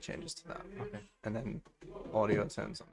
changes to that, Okay. and then audio turns on.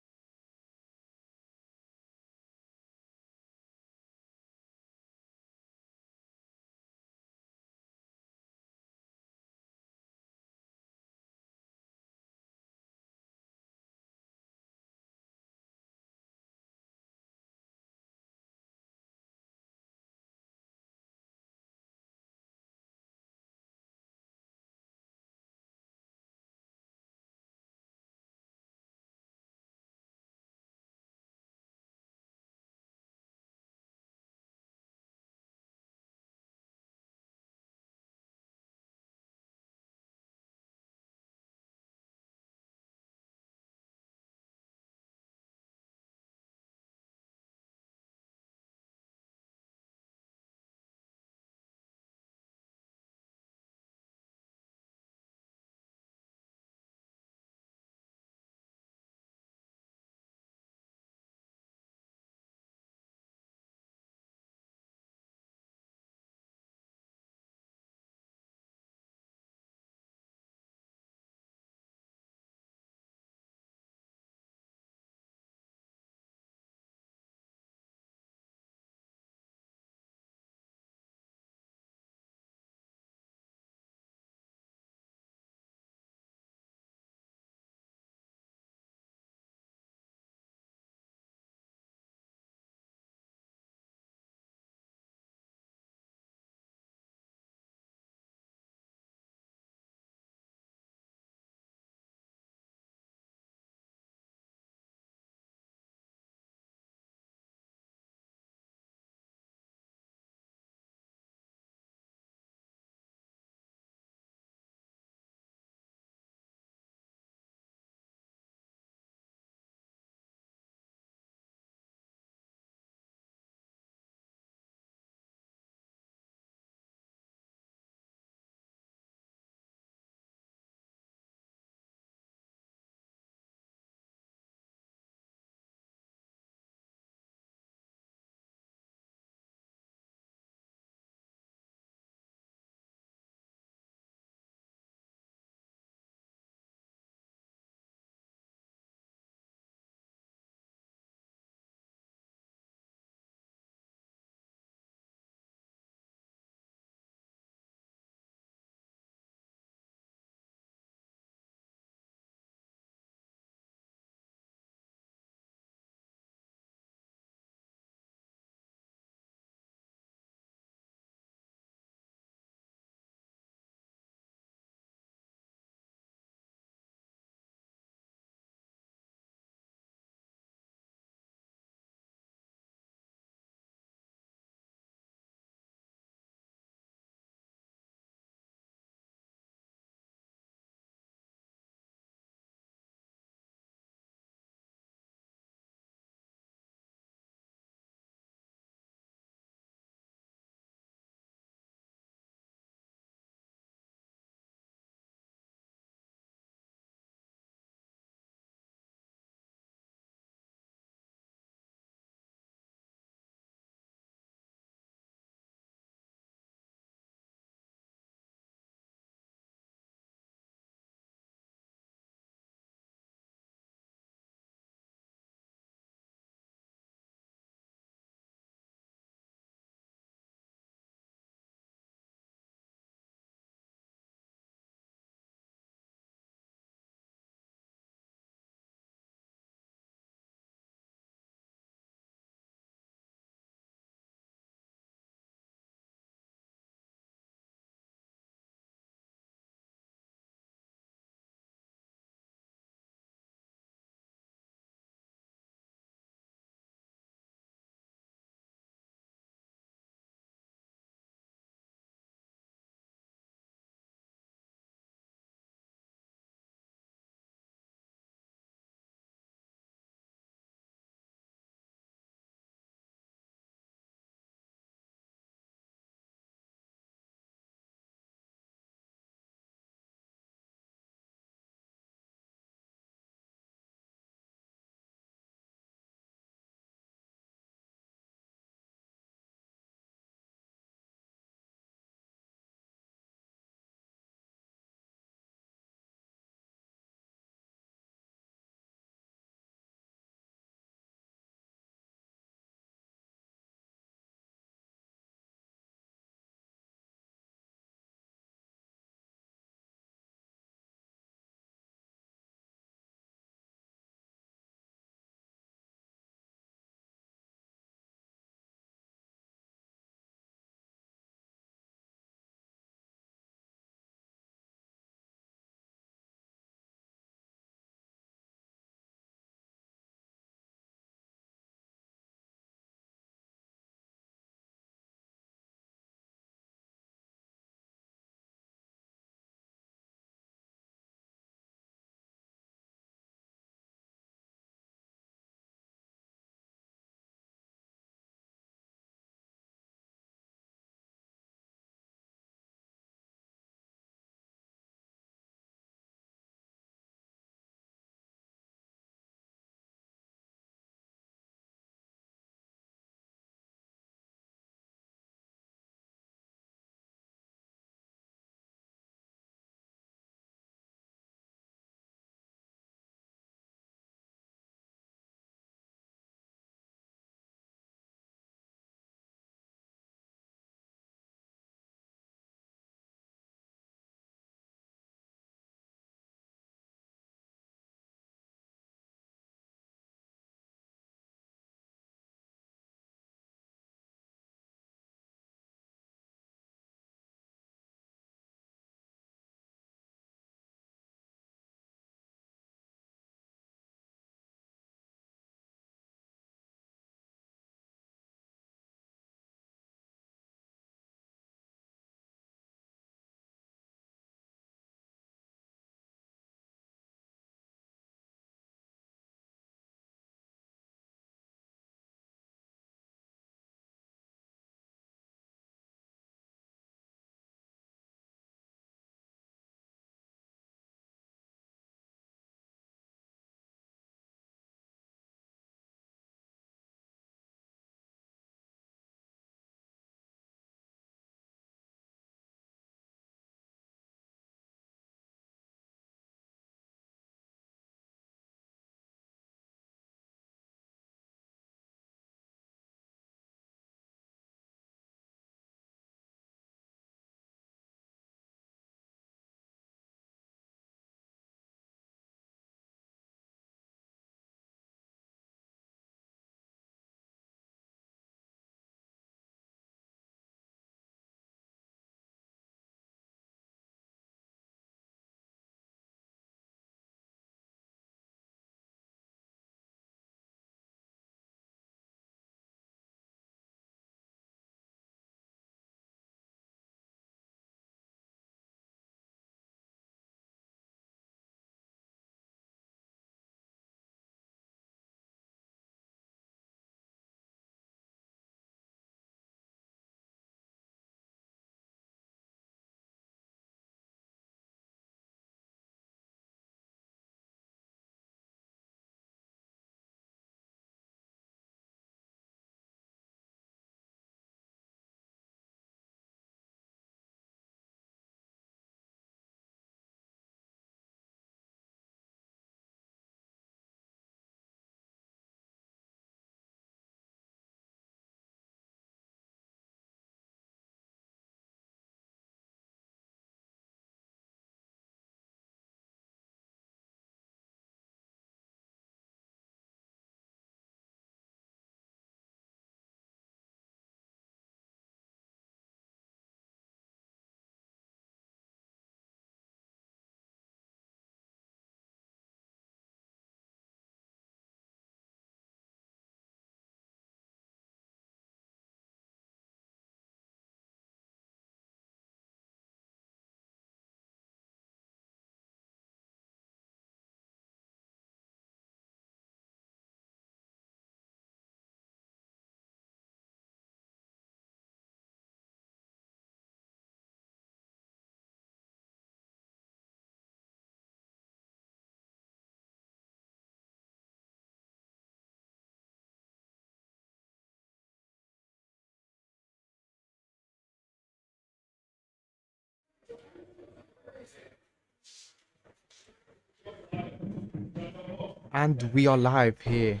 And we are live here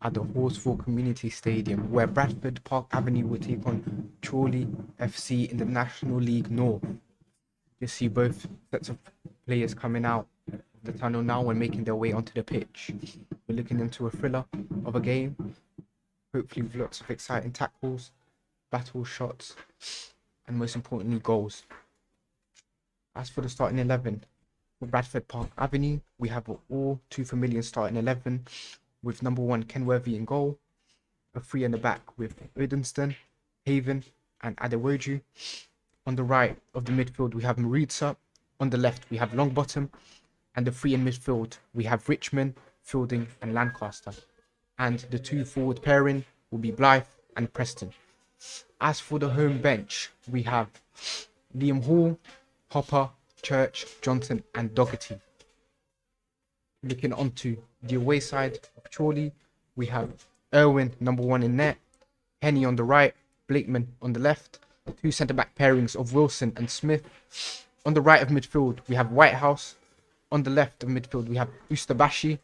at the Horsfall Community Stadium, where Bradford Park Avenue will take on Chorley FC in the National League North. You see both sets of players coming out of the tunnel now and making their way onto the pitch. We're looking into a thriller of a game, hopefully with lots of exciting tackles, battle shots, and most importantly, goals. As for the starting 11, for Bradford Park Avenue, we have all too familiar starting 11 with number 1 Kenworthy in goal, a 3 in the back with Udenston, Haven, and Adewoju. On the right of the midfield, we have Maritza. On the left, we have Longbottom, and the 3 in midfield, we have Richmond, Fielding, and Lancaster. And the 2 forward pairing will be Blythe and Preston. As for the home bench, we have Liam Hall, Hopper, Church, Johnson, and Dougherty. Looking onto the away side of Chorley, we have Irwin, number 1 in net, Henny on the right, Blakeman on the left, 2 centre-back pairings of Wilson and Smith. On the right of midfield, we have Whitehouse. On the left of midfield, we have Ustabashi,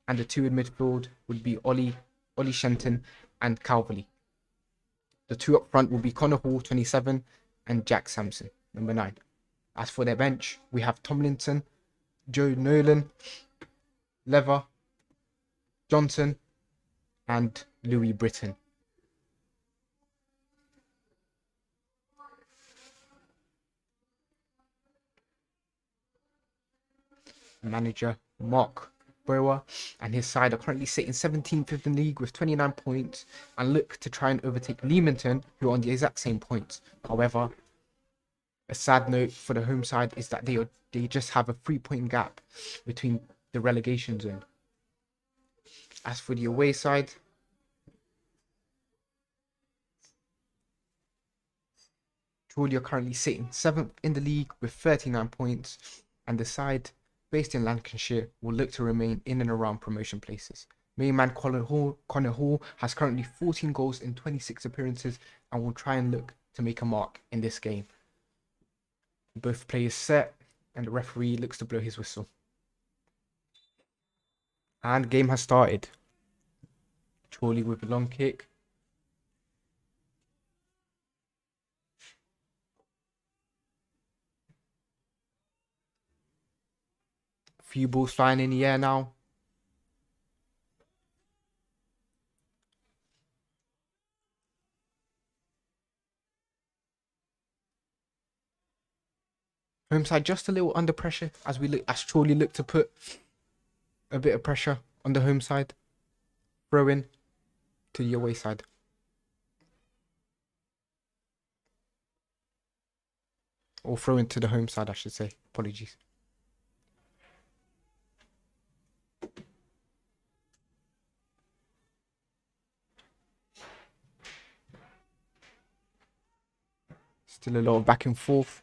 and the 2 in midfield would be Ollie Shenton, and Calverley. The 2 up front will be Connor Hall, 27, and Jack Sampson, number 9. As for their bench, we have Tomlinson, Joe Nolan, Lever, Johnson, and Louis Britton. Manager Mark Brewer and his side are currently sitting 17th in the league with 29 points and look to try and overtake Leamington, who are on the exact same points. However, a sad note for the home side is that they just have a 3-point gap between the relegation zone. As for the away side, Chorley are currently sitting 7th in the league with 39 points, and the side based in Lancashire will look to remain in and around promotion places. Main man Connor Hall has currently 14 goals in 26 appearances and will try and look to make a mark in this game. Both players set, and the referee looks to blow his whistle. And game has started. Chorley with a long kick. Few balls flying in the air now. Home side just a little under pressure as Chorley look to put a bit of pressure on the home side. Throw in to the away side. Or throw into the home side, I should say. Apologies. Still a lot of back and forth.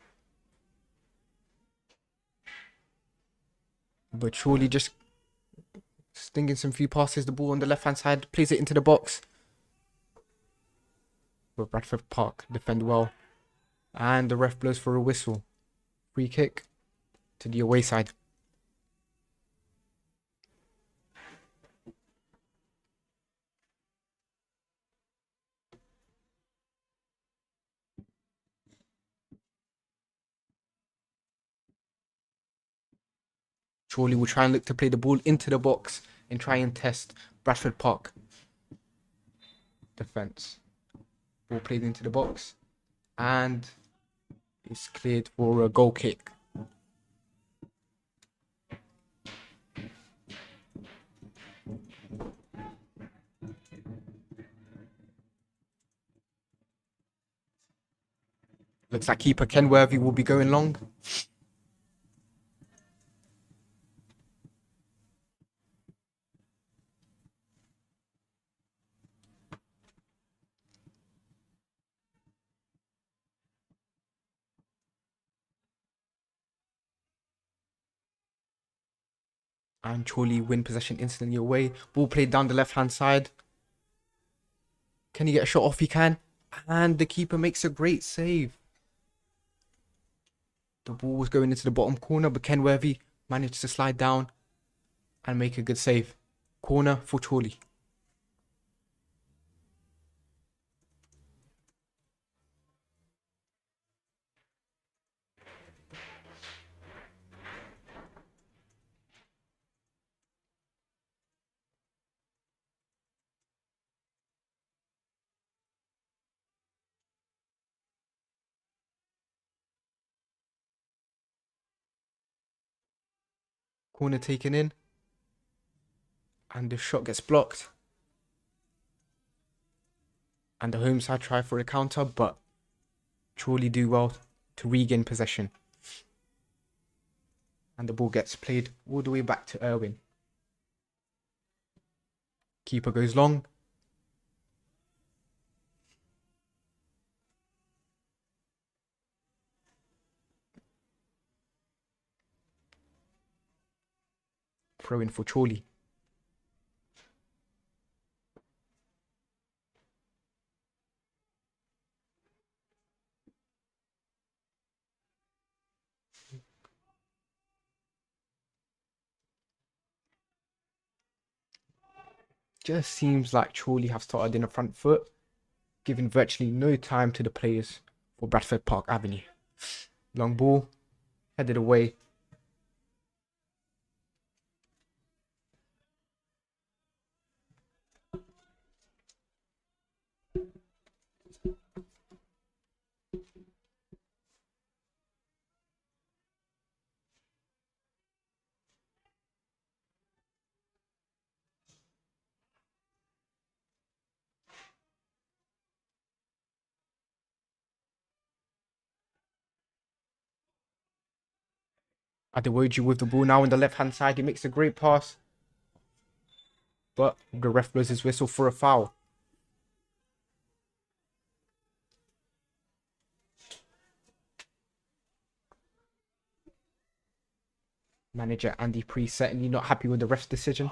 But Chorley just stinging some few passes. The ball on the left-hand side, plays it into the box. But Bradford Park defend well. And the ref blows for a whistle. Free kick to the away side. Chorley will try and look to play the ball into the box and try and test Bradford Park defense. Ball played into the box and it's cleared for a goal kick. Looks like keeper Kenworthy will be going long. And Chorley win possession instantly away. Ball played down the left-hand side. Can he get a shot off? He can. And the keeper makes a great save. The ball was going into the bottom corner, but Kenworthy managed to slide down and make a good save. Corner for Chorley. Corner taken in. And the shot gets blocked. And the home side try for a counter, but Chorley do well to regain possession. And the ball gets played all the way back to Irwin. Keeper goes long. Throw in for Chorley. Just seems like Chorley have started in the front foot, giving virtually no time to the players for Bradford Park Avenue. Long ball, headed away. Adewoju with the ball now on the left-hand side. He makes a great pass. But the ref blows his whistle for a foul. Manager Andy Priest certainly not happy with the ref's decision.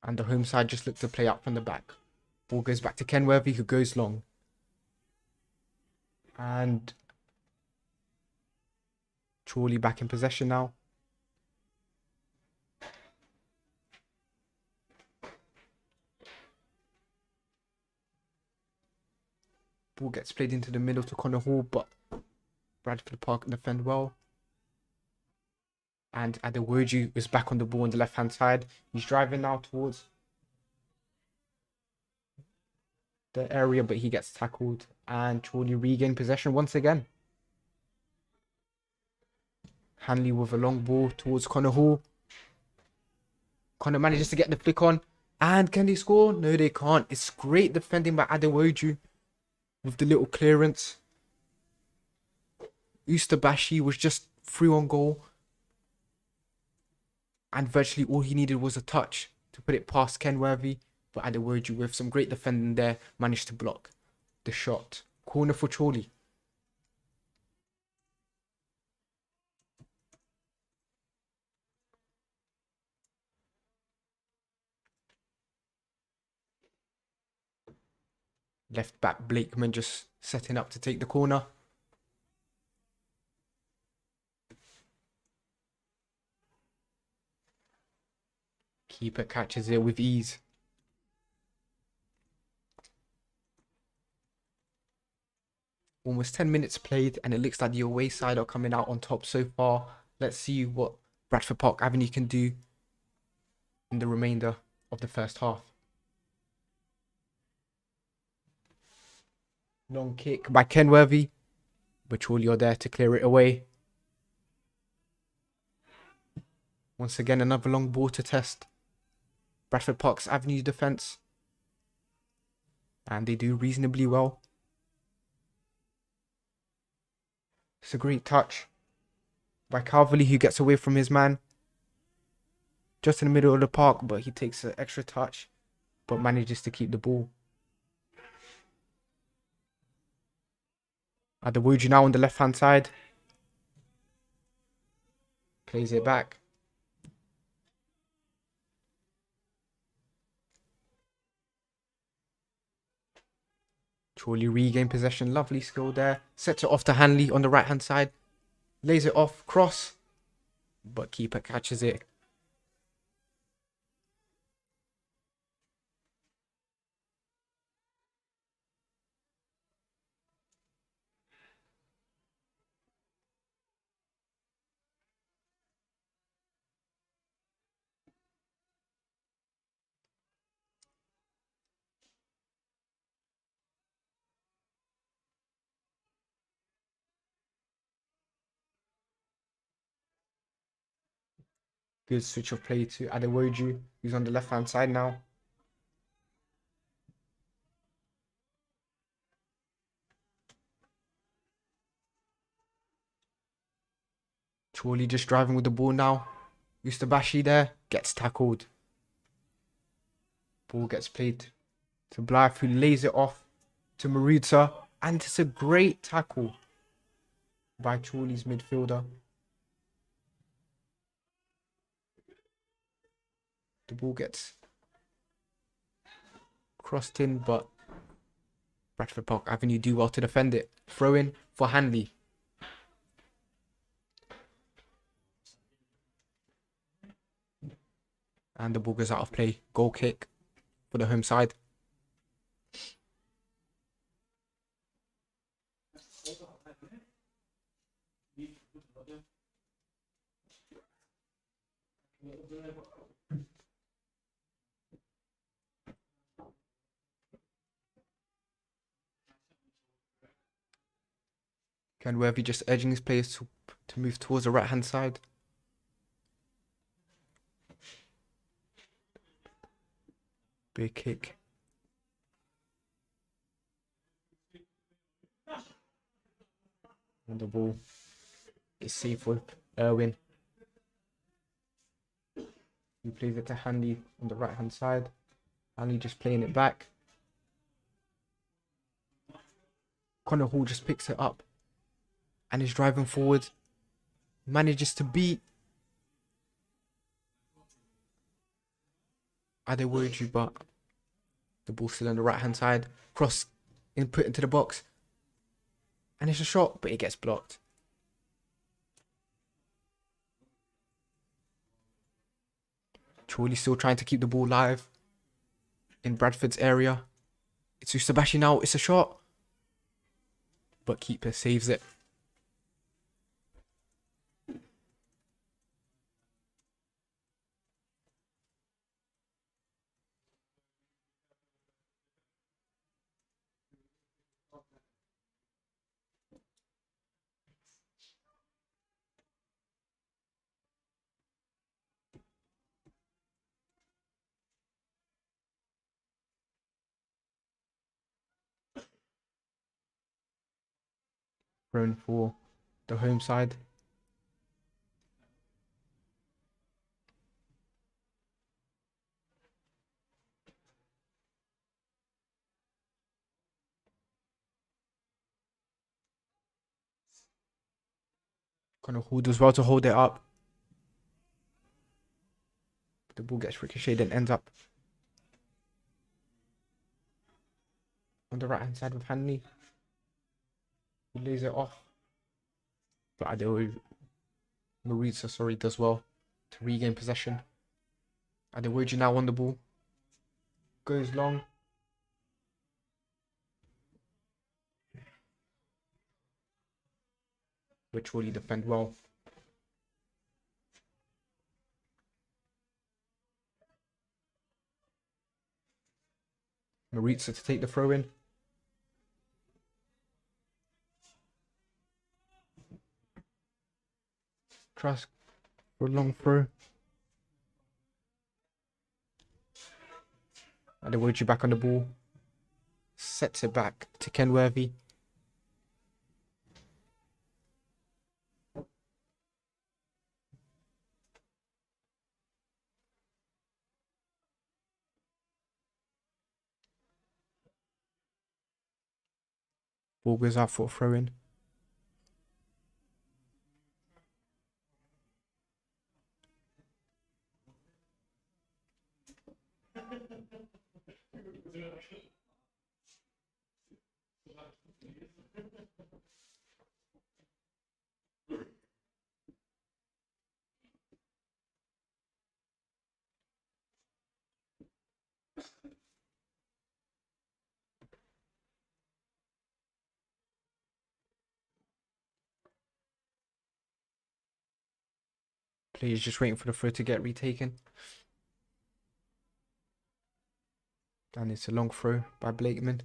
And the home side just look to play out from the back. Ball goes back to Kenworthy, who goes long. And Chorley back in possession now. Ball gets played into the middle to Connor Hall, but Bradford Park defend well. And Adewoju is back on the ball on the left-hand side. He's driving now towards the area, but he gets tackled. And Chorley regain possession once again. Hanley with a long ball towards Connor Hall. Connor manages to get the flick on. And can they score? No, they can't. It's great defending by Adewoju with the little clearance. Ustabashi was just through on goal. And virtually all he needed was a touch to put it past Kenworthy. But Adewoju with some great defending there managed to block the shot. Corner for Chorley. Left back Blakeman just setting up to take the corner. Keeper catches it with ease. Almost 10 minutes played, and it looks like the away side are coming out on top so far. Let's see what Bradford Park Avenue can do in the remainder of the first half. Long kick by Kenworthy, but Chorley are there to clear it away. Once again, another long ball to test Bradford Park's Avenue defence. And they do reasonably well. It's a great touch by Calverley, who gets away from his man. Just in the middle of the park, but he takes an extra touch, but manages to keep the ball. Adewoju now on the left-hand side. Plays it back. Chorley regain possession. Lovely skill there. Sets it off to Hanley on the right hand side. Lays it off. Cross. But keeper catches it. Good switch of play to Adewoju, who's on the left hand side now. Chorley just driving with the ball now. Yustabashi there, gets tackled. Ball gets played to Blythe, who lays it off to Maruta. And it's a great tackle by Chorley's midfielder. The ball gets crossed in, but Bradford Park Avenue do well to defend it. Throw in for Hanley. And the ball goes out of play. Goal kick for the home side. Ken Worthy just urging his players to move towards the right hand side. Big kick. And the ball is safe with Irwin. He plays it to Hanley on the right hand side. Hanley just playing it back. Connor Hall just picks it up and is driving forward. Manages to beat Adewoju, but the ball's still on the right hand side. Cross input into the box. And it's a shot, but it gets blocked. Chorley still trying to keep the ball live in Bradford's area. It's Usabashi now. It's a shot, but keeper saves it. Thrown for the home side. Connor Hall does well to hold it up. The ball gets ricocheted and ends up on the right hand side with Hanley. He lays it off. But Maritza, does well to regain possession. Adewoju now on the ball. Goes long. Which will he defend well. Maritza to take the throw in. Trask for a long throw. Adewoju back on the ball. Sets it back to Kenworthy. Ball goes out for a throw in. Players just waiting for the throw to get retaken. And it's a long throw by Blakeman.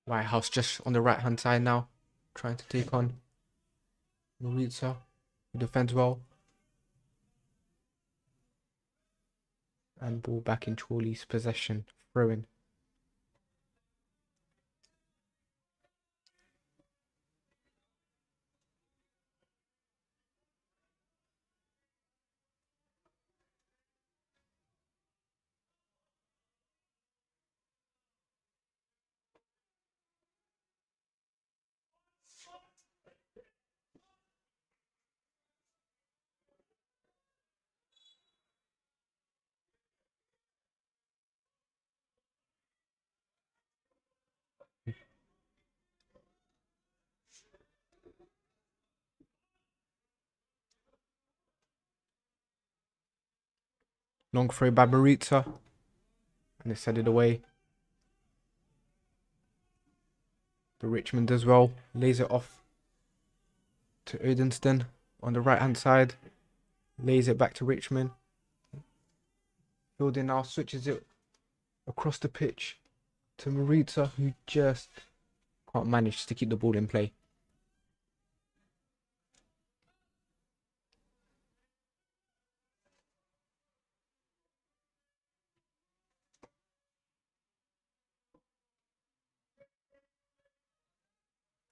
Whitehouse just on the right hand side now, trying to take on Maritza, who defends well. And ball back in Chorley's possession, throwing. Long throw by Maritza. And it's headed away. The Richmond as well. Lays it off to Odenston on the right hand side. Lays it back to Richmond. Fielding now switches it across the pitch to Maritza, who just can't manage to keep the ball in play.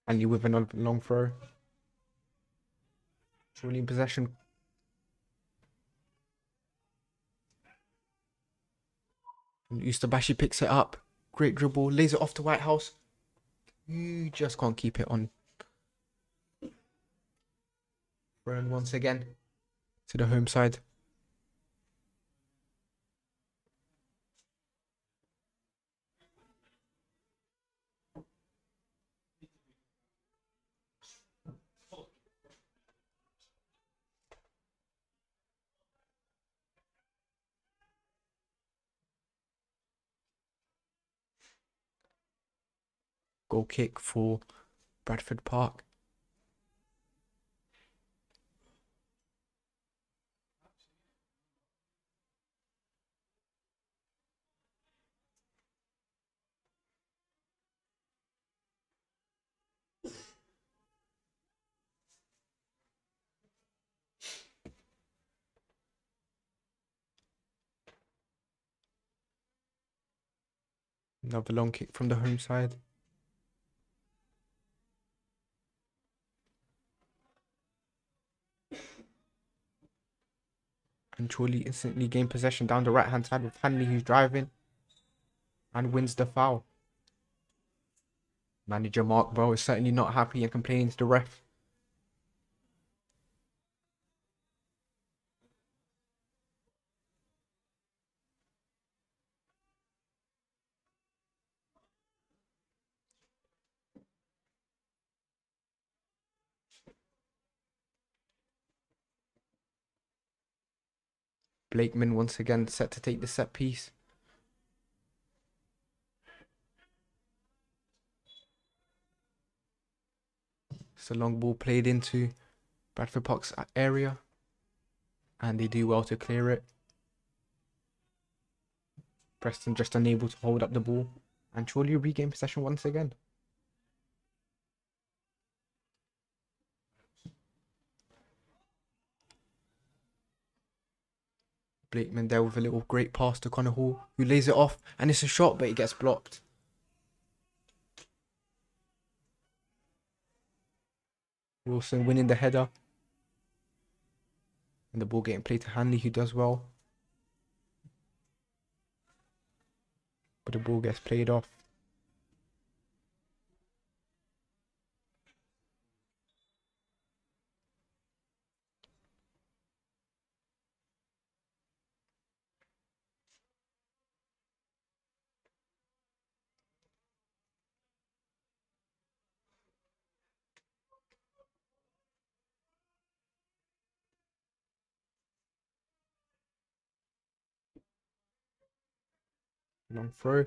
And you with another long throw. Chorley in possession. And Ustabashi picks it up. Great dribble. Lays it off to Whitehouse. You just can't keep it on. Thrown once again to the home side. Goal kick for Bradford Park. Another long kick from the home side. And Chorley instantly gain possession down the right hand side with Hanley, who's driving and wins the foul. Manager Mark Bell is certainly not happy and complaining to the ref. Blakeman once again set to take the set piece. It's a long ball played into Bradford Park's area. And they do well to clear it. Preston just unable to hold up the ball. And Chorley regain possession once again. Blakeman there with a little great pass to Connor Hall, who lays it off. And it's a shot, but it gets blocked. Wilson winning the header. And the ball getting played to Hanley, who does well. But the ball gets played off. Long throw.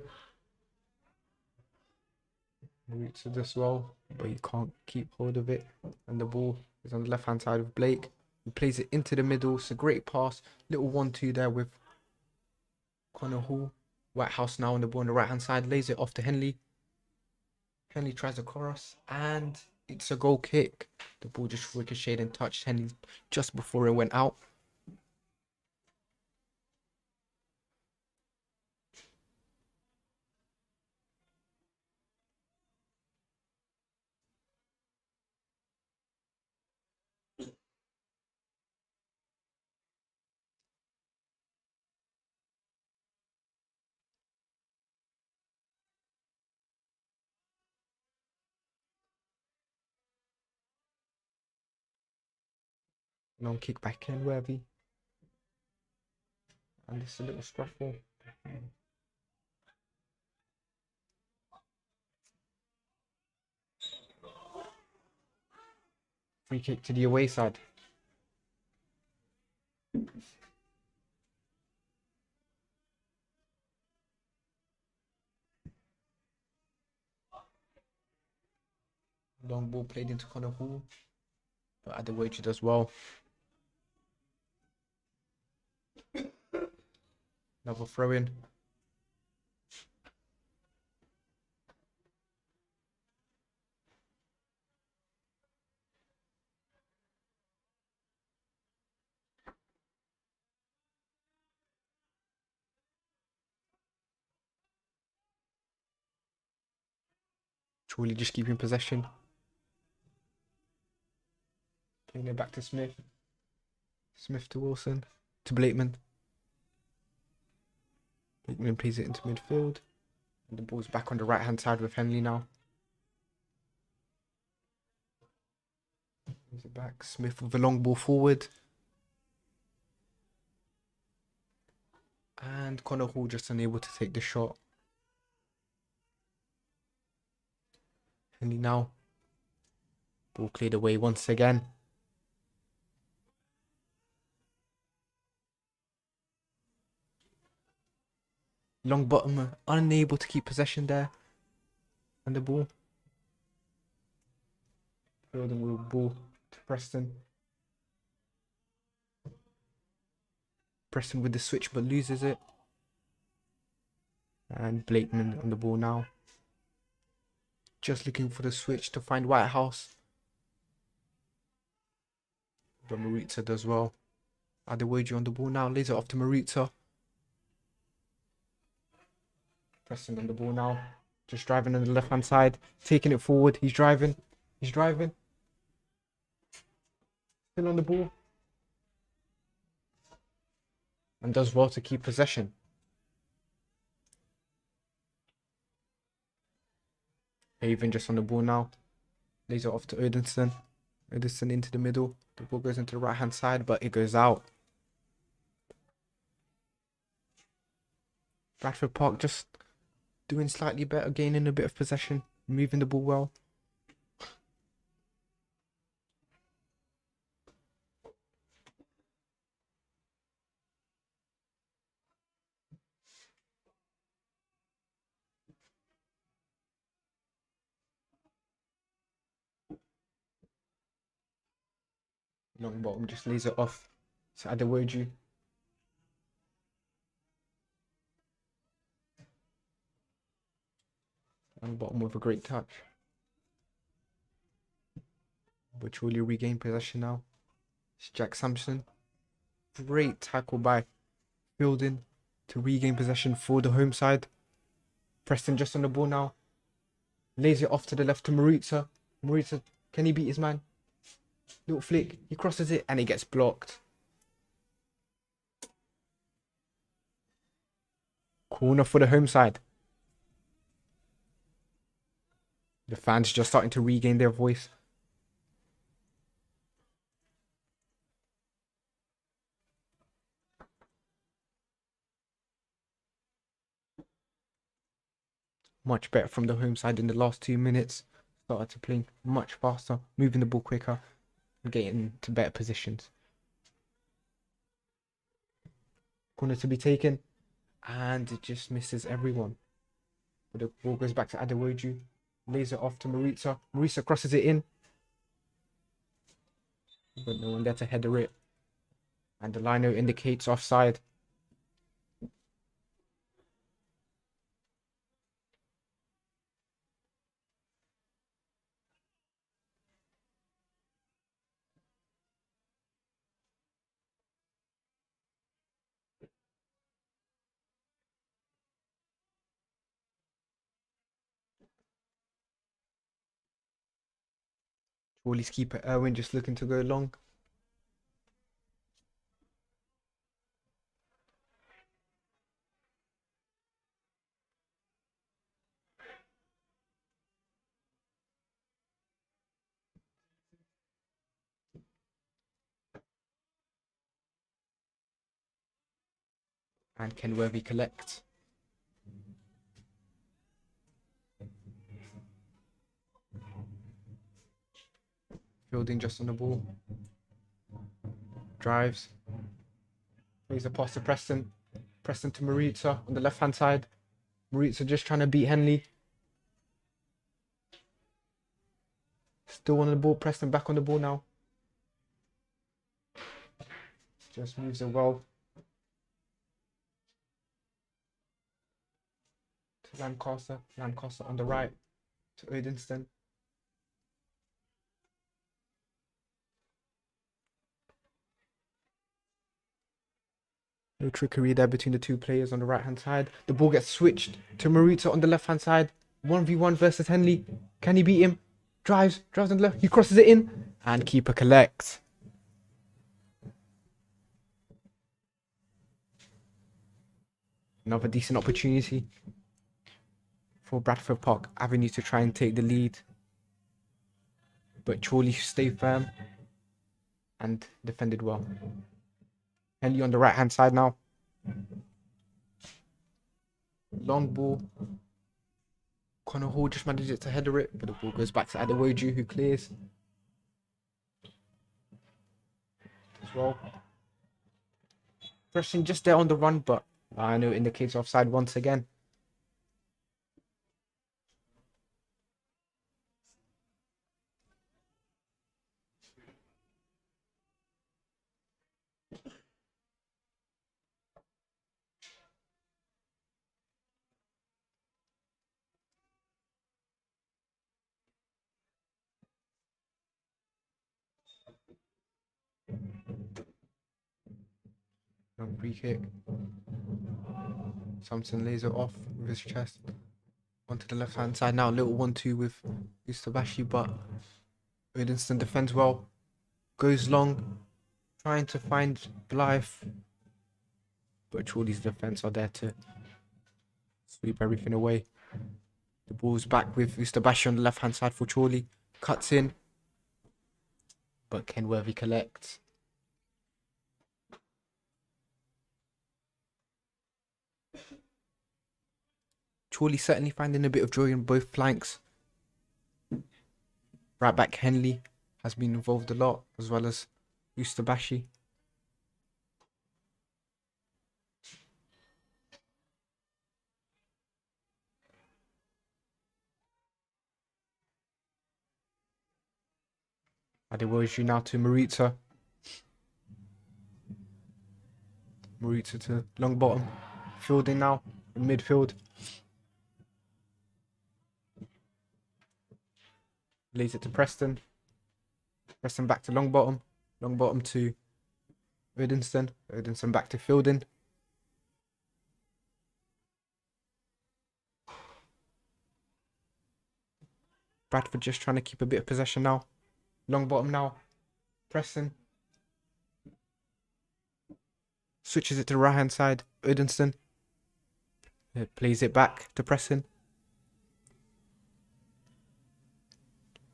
Roots it as well, but he can't keep hold of it. And the ball is on the left hand side of Blake. He plays it into the middle. It's a great pass. Little 1-2 there with Connor Hall. Whitehouse now on the ball on the right hand side. Lays it off to Henley. Henley tries a cross and it's a goal kick. The ball just ricocheted and touched Henley just before it went out. Long kick back in, Worthy. And it's a little scruffle. Free kick to the away side. Long ball played into Connor Hall. But Adeweju does well. Another throw in. Chorley just keeping possession. Playing it back to Smith. Smith to Wilson. To Blakeman. Blakeman plays it into midfield. And the ball's back on the right hand side with Henley now. Plays it back. Smith with a long ball forward. And Connor Hall just unable to take the shot. Henley now. Ball cleared away once again. Long bottom, unable to keep possession there. And the ball. Building with the ball to Preston. Preston with the switch but loses it. And Blakeman on the ball now. Just looking for the switch to find Whitehouse. But Maritza does well. Adeweju on the ball now. Lays it off to Maritza. Preston on the ball now. Just driving on the left hand side. Taking it forward. He's driving. He's driving. Still on the ball. And does well to keep possession. Haven just on the ball now. Lays it off to Odinson. Odinson into the middle. The ball goes into the right hand side, but it goes out. Bradford Park just doing slightly better, gaining a bit of possession, moving the ball well. Long bottom just lays it off to Adeweju. Long bottom with a great touch. But Chorley regain possession now. It's Jack Sampson. Great tackle by Fielding to regain possession for the home side. Preston just on the ball now. Lays it off to the left to Maritza. Maritza, can he beat his man? Little flick. He crosses it and it gets blocked. Corner for the home side. The fans just starting to regain their voice. Much better from the home side in the last 2 minutes. Started to play much faster, moving the ball quicker, and getting to better positions. Corner to be taken. And it just misses everyone. But the ball goes back to Adewoju. Lays it off to Maritza. Maritza crosses it in. But no one there to header it. And the lino indicates offside. Chorley's keeper Erwin just looking to go long. And Kenworthy collects. Fielding just on the ball. Drives. Plays a pass to Preston. Preston to Maritza on the left hand side. Maritza just trying to beat Henley. Still on the ball. Preston back on the ball now. Just moves it well. To Lancaster. Lancaster on the right. To Odenston. No trickery there between the two players on the right hand side. The ball gets switched to Maritza on the left hand side. 1v1 versus Henley. Can he beat him? Drives on the left. He crosses it in. And keeper collects. Another decent opportunity for Bradford Park Avenue to try and take the lead. But Chorley stayed firm and defended well. Henley on the right hand side now. Long ball. Connor Hall just manages to header it, but the ball goes back to Adewoju, who clears. As well. Pressing just there on the run, but I know it indicates offside once again. Long free kick. Samson lays it off with his chest. Onto the left hand side now. Little 1-2 with Ustabashi, but Odenston defends well. Goes long. Trying to find Blythe. But Chorley's defence are there to sweep everything away. The ball's back with Ustabashi on the left hand side for Chorley. Cuts in. But Kenworthy collects. Chorley certainly finding a bit of joy in both flanks. Right back Henley has been involved a lot, as well as Ustabashi. Adewoju now to Maritza. Maritza to long bottom. Fielding now in midfield. Lays it to Preston. Preston back to long bottom. Long bottom to Odenston. Odenston back to Fielding. Bradford just trying to keep a bit of possession now. Long bottom now. Preston. Switches it to the right hand side. Odenston. Plays it back to Preston.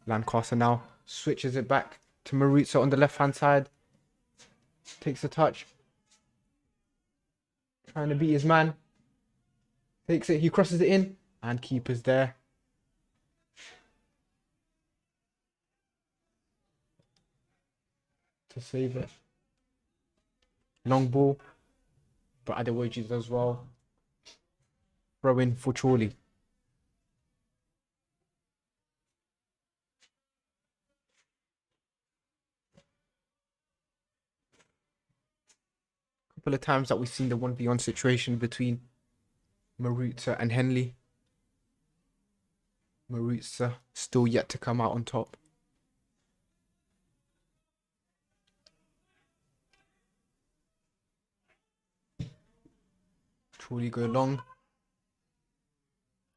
Lancaster now switches it back to Maritza on the left hand side. Takes a touch. Trying to beat his man. Takes it. He crosses it in. And keeper's there. To save it. Long ball. But Adewoju does well. Throw in for Chorley. Couple of times that we've seen the 1v1 situation between Marutza and Henley. Marutza still yet to come out on top. Chorley go long.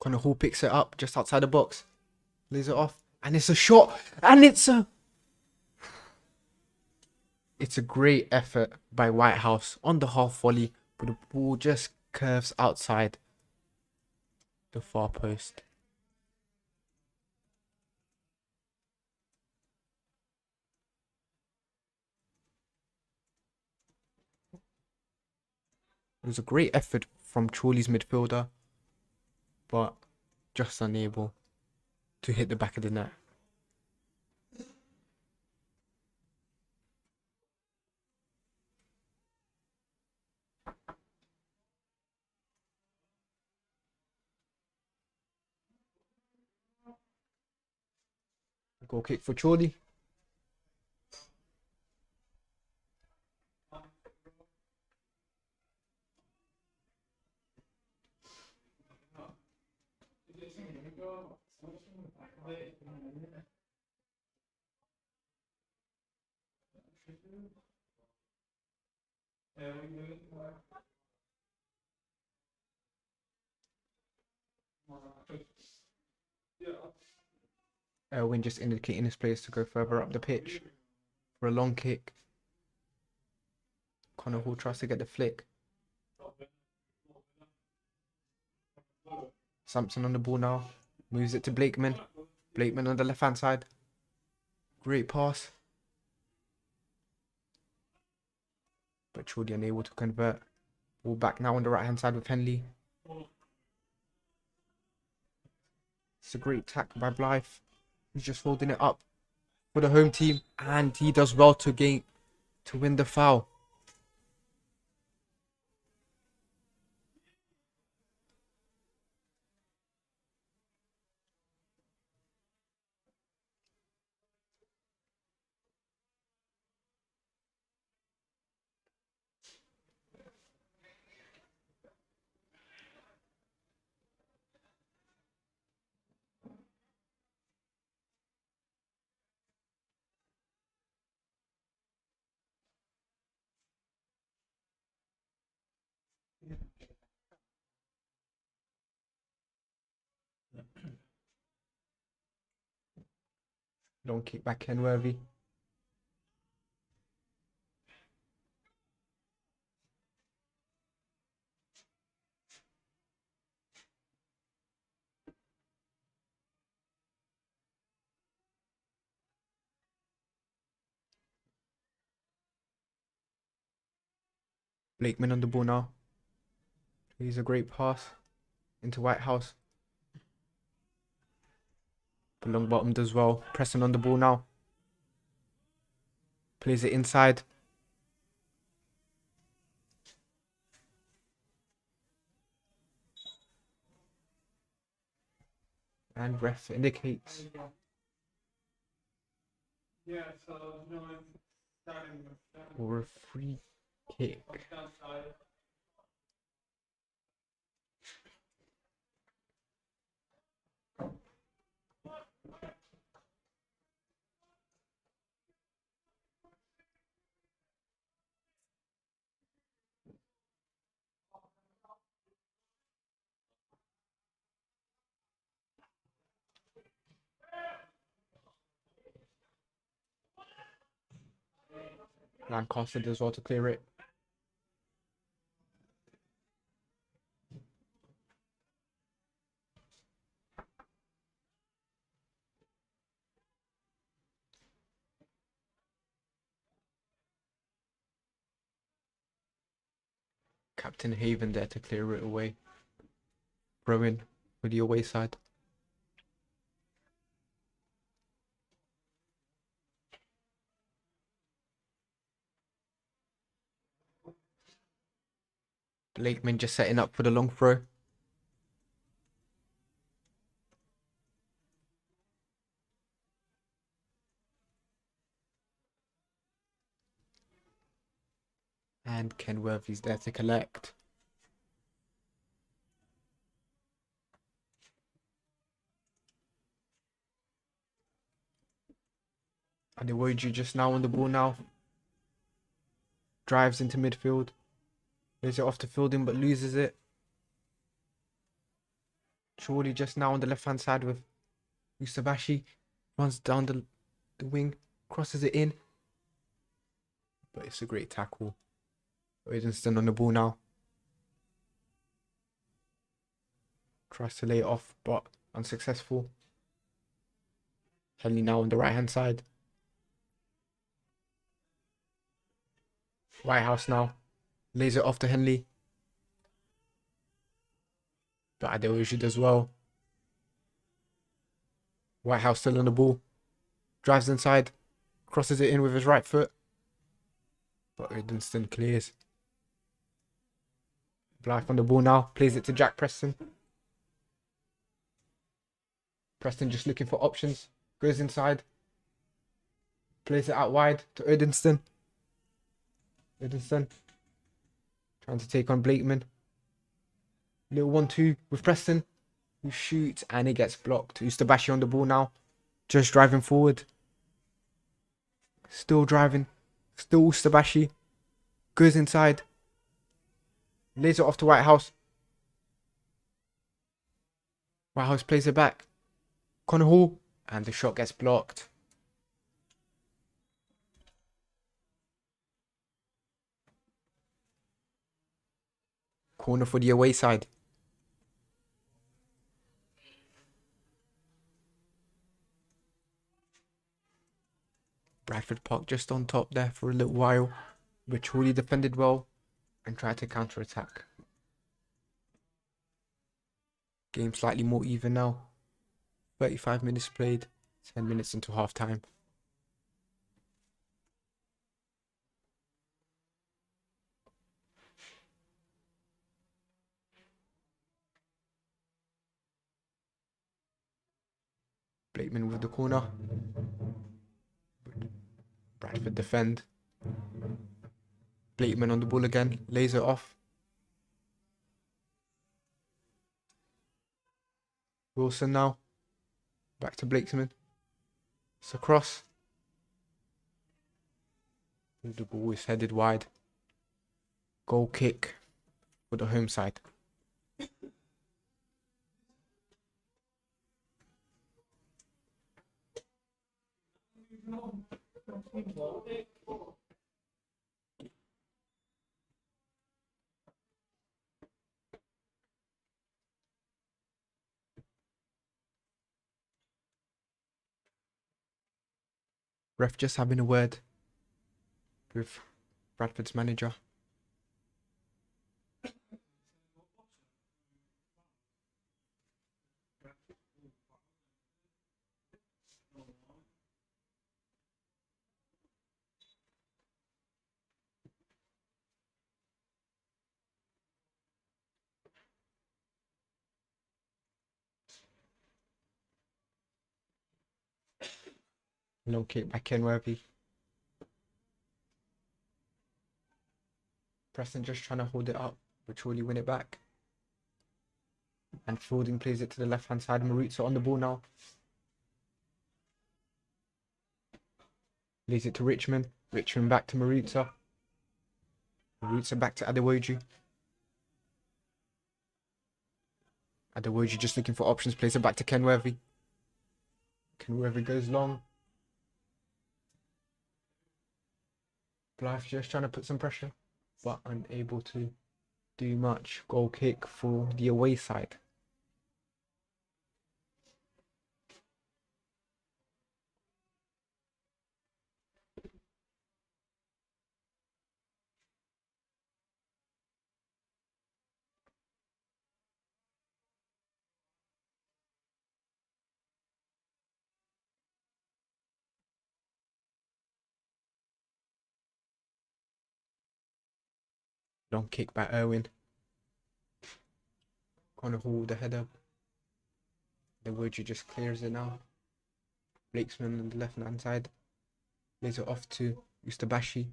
Connor Hall picks it up just outside the box. Lays it off. And it's a shot. And it's a great effort by Whitehouse on the half volley. But the ball just curves outside the far post. It was a great effort from Chorley's midfielder, but just unable to hit the back of the net. Goal kick for Chorley. Elwin just indicating his players to go further up the pitch for a long kick. Connor Hall tries to get the flick. Sampson on the ball now. Moves it to Blakeman. Blakeman on the left hand side. Great pass. But Chorley unable to convert. Ball back now on the right hand side with Henley. It's a great tackle by Blythe. He's just holding it up for the home team. And he does well to win the foul. Long kick back Kenworthy. Blakeman on the ball now. He's a great pass into Whitehouse. The long bottom does well. Pressing on the ball now. Plays it inside. And ref indicates. For a free kick. Lancaster does well to clear it. Captain Haven there to clear it away. Rowan with the away side. Blakeman just setting up for the long throw. And Kenworthy's there to collect. Adewoju just now on the ball now. Drives into midfield. Lays it off to Fielding but loses it. Chorley just now on the left hand side with Yusabashi. Runs down the wing. Crosses it in. But it's a great tackle. Edenston on the ball now. Tries to lay it off but unsuccessful. Henley now on the right hand side. Whitehouse now. Lays it off to Henley. But Adeoju does well. Whitehouse still on the ball. Drives inside. Crosses it in with his right foot. But Edenston clears. Blythe on the ball now. Plays it to Jack Preston. Preston just looking for options. Goes inside. Plays it out wide to Edenston. Edenston trying to take on Blakeman. Little 1-2 with Preston, who shoots and it gets blocked. Ustabashi on the ball now. Just driving forward. Still driving. Still Ustabashi. Goes inside. Lays it off to Whitehouse. Whitehouse plays it back. Connor Hall. And the shot gets blocked. Corner for the away side. Bradford Park just on top there for a little while. But Chorley defended well and tried to counter-attack. Game slightly more even now. 35 minutes played, 10 minutes into half time. Blakeman with the corner. Bradford defend. Blakeman on the ball again. Lays it off. Wilson now. Back to Blakeman. It's a cross. The ball is headed wide. Goal kick for the home side. Ref just having a word with Bradford's manager. Long kick by Kenworthy. Preston just trying to hold it up, but Chorley win it back. And Fielding plays it to the left hand side. Maritza on the ball now. Lays it to Richmond. Richmond back to Maritza. Maritza back to Adewoju. Adewoju just looking for options. Plays it back to Kenworthy. Kenworthy goes long. Blythe just trying to put some pressure, but unable to do much. Goal kick for the away side. Long kick by Irwin. Connor Hall, the header. The Woju just clears it now. Blakesman on the left hand side. Lays it off to Ustabashi.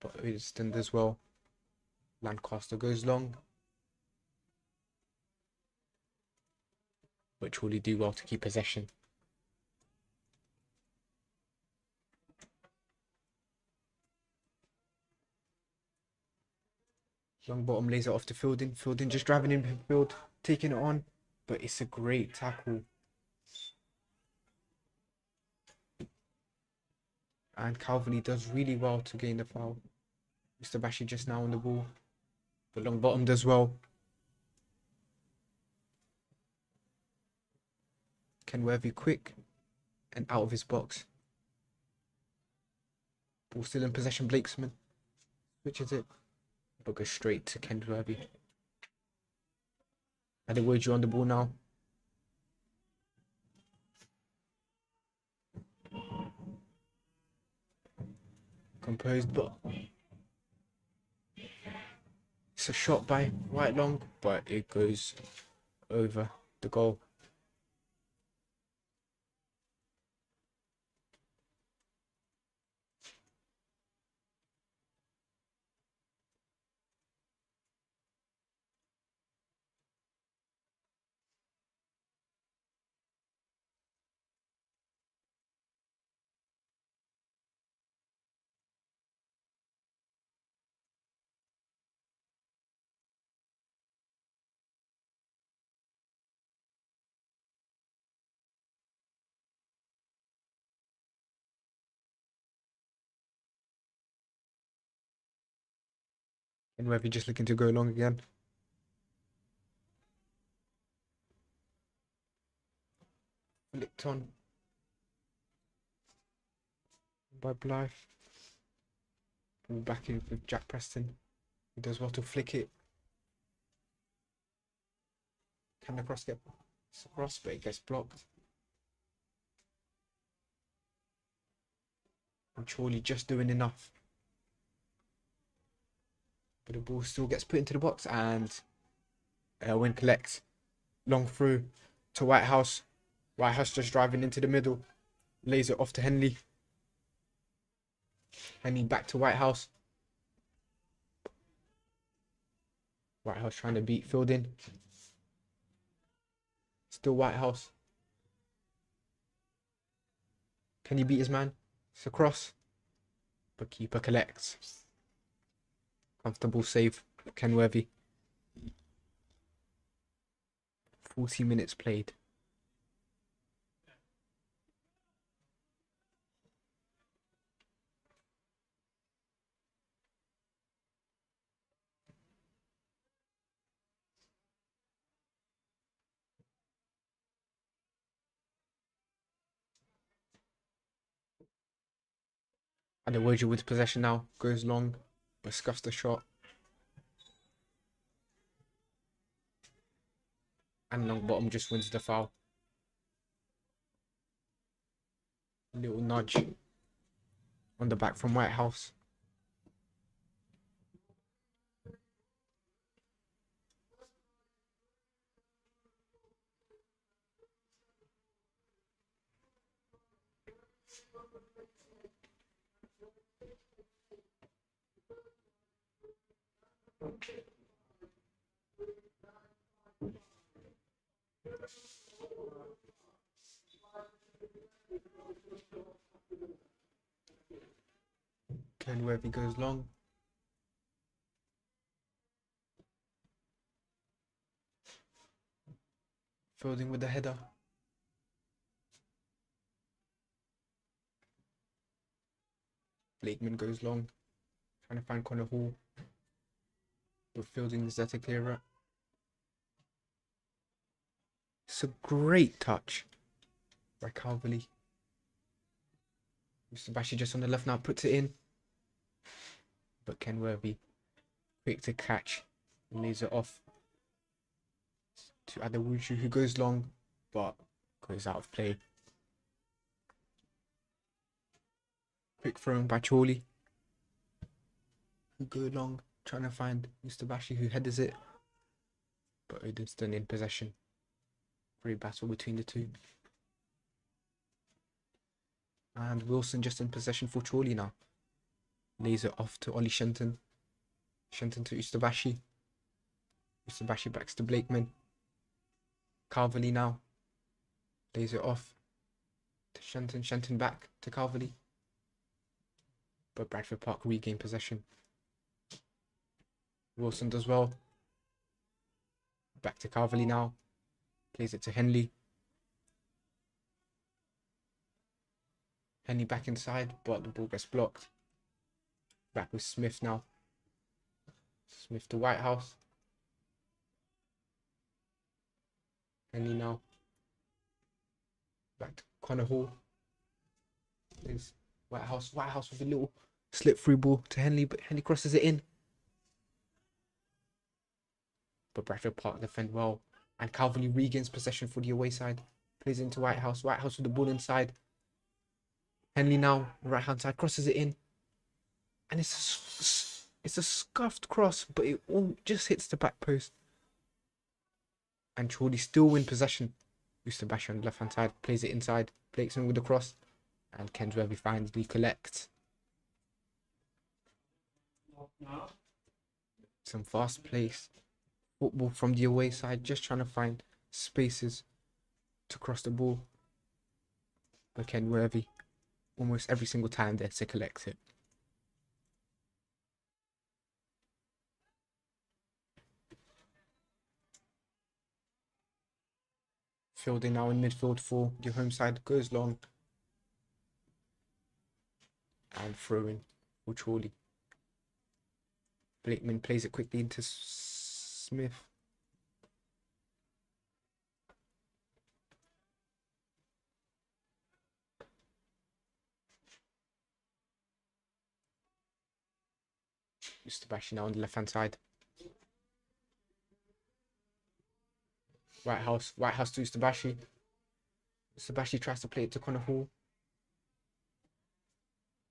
but Udeston as well. Lancaster goes long, but Chorley do well to keep possession. Long bottom lays it off to Fielding. Fielding just driving in field, taking it on, but it's a great tackle. And Calvary does really well to gain the foul. Mr. Bashi just now on the ball, but long bottom does well. Ken Worthy quick and out of his box. Ball still in possession. Blakesman switches it, but goes straight to Ken Worthy. Adewoju on the ball now. Composed, but it's a shot by right long, but it goes over the goal. And Worthy just looking to go long again. Flicked on by Blythe. Ball back in with Jack Preston. He does well to flick it. Can the cross get across, but it gets blocked. And Chorley just doing enough. But the ball still gets put into the box, and Elwin collects. Long through to Whitehouse. Whitehouse just driving into the middle. Lays it off to Henley. Henley back to Whitehouse. Whitehouse trying to beat Fielding. Still Whitehouse. Can he beat his man? It's a cross. But keeper collects. Comfortable save. Ken Worthy. 40 minutes played. Adewoju with possession now. Goes long, but scuffs the shot. And long bottom just wins the foul. Little nudge on the back from Whitehouse. Ken Worthy goes long. Fielding with the header. Blakeman goes long. Trying to find Connor Hall. But Fielding is there to clear it. It's a great touch by Calvary. Mr. Bashi just on the left now puts it in. But Ken Worthy quick to catch and lays it off to Adewoju, who goes long but goes out of play. Quick throw by Chorley, who go long trying to find Mr. Bashi, who headers it, but Udeston in possession. Great battle between the two. And Wilson just in possession for Chorley now. Lays it off to Ollie Shenton. Shenton to Ustabashi. Ustabashi backs to Blakeman. Calverley now. Lays it off to Shenton. Shenton back to Calverley. But Bradford Park regain possession. Wilson does well. Back to Calverley now. Plays it to Henley. Henley back inside, but the ball gets blocked. Back with Smith now. Smith to Whitehouse. Henley now. Back to Connor Hall. There's Whitehouse. Whitehouse with a little slip through ball to Henley, but Henley crosses it in. But Bradford Park defend well. And Calverley regains possession for the away side. Plays into Whitehouse. Whitehouse with the ball inside. Henley now, right hand side, crosses it in. And it's a scuffed cross, but it all just hits the back post. And Chorley still win possession. Ustabashi on the left hand side, plays it inside. Blakeson with the cross. And Kensworthy finally collects. Some fast pace football from the away side, just trying to find spaces to cross the ball. But Kensworthy almost every single time there to collect it. Fielding now in midfield for the home side, goes long. And throwing for Chorley. Blakeman plays it quickly into Smith. Ustabashi now on the left hand side. Whitehouse to Ustabashi. Ustabashi tries to play it to Connor Hall.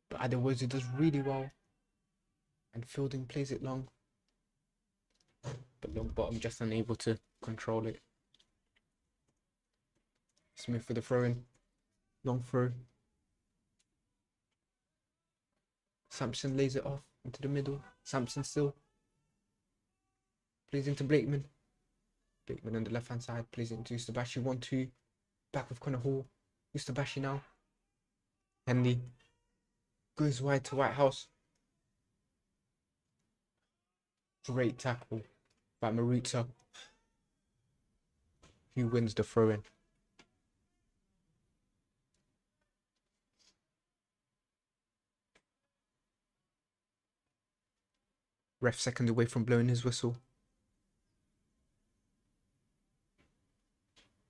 But Adewozu does really well. And Fielding plays it long. But long bottom just unable to control it. Smith with the throw in. Long throw. Sampson lays it off into the middle. Sampson still. Plays into Blakeman. Blakeman on the left hand side. Plays it into Ustabashi. 1-2. Back with Connor Hall. Ustabashi now. Henley. Goes wide to Whitehouse. Great tackle by Maritza, who wins the throw-in. Ref second away from blowing his whistle.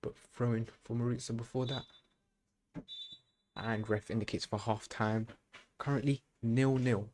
But throw-in for Maritza before that. And ref indicates for half-time. Currently 0-0.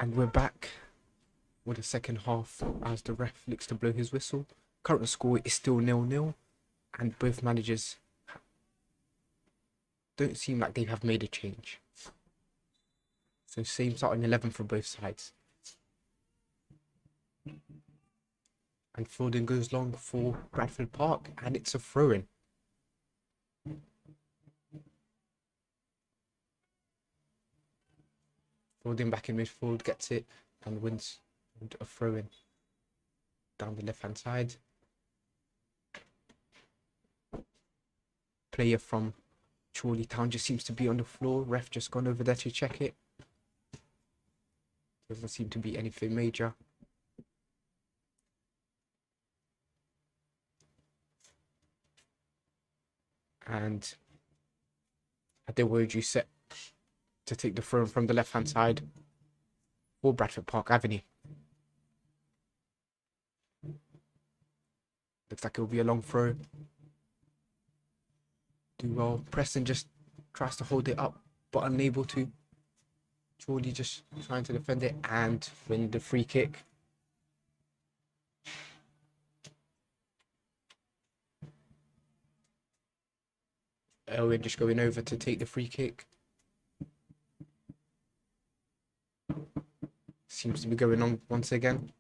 And we're back for the second half as the ref looks to blow his whistle. Current score is still 0-0, and both managers don't seem like they have made a change. So same starting 11 for both sides. And fielding goes long for Bradford Park, and it's a throw-in. Fielding back in midfield, gets it and wins a throw-in down the left-hand side. Player from Chorley Town just seems to be on the floor. Ref just gone over there to check it. Doesn't seem to be anything major. And Adewoju set to take the throw from the left-hand side for Bradford Park Avenue. Looks like it'll be a long throw. Do well. Preston just tries to hold it up, but unable to. Chorley just trying to defend it and win the free kick. Owen just going over to take the free kick. Seems to be going on once again.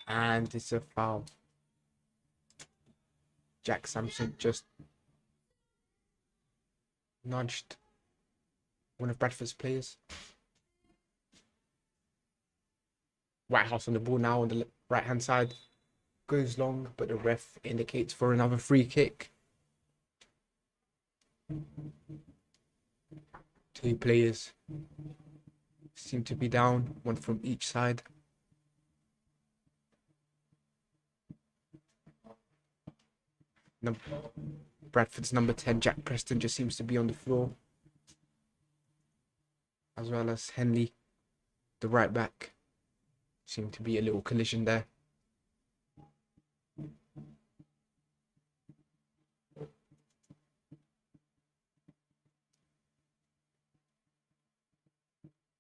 And it's a foul. Jack Sampson just nudged one of Bradford's players. Whitehouse on the ball now on the right hand side. Goes long, but the ref indicates for another free kick. Two players seem to be down, one from each side. Bradford's number 10, Jack Preston, just seems to be on the floor. As well as Henley, the right back. Seemed to be a little collision there.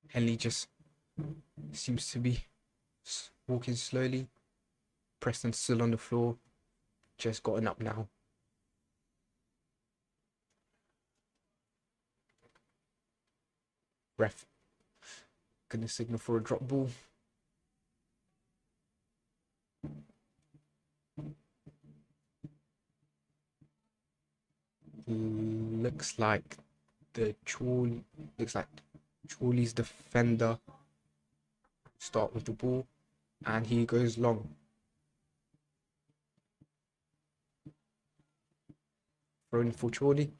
Henley just seems to be walking slowly. Preston's still on the floor. Just gotten up now. Ref gonna signal for a drop ball. Looks like Chorley's defender start with the ball, and he goes long. Thrown for Chorley.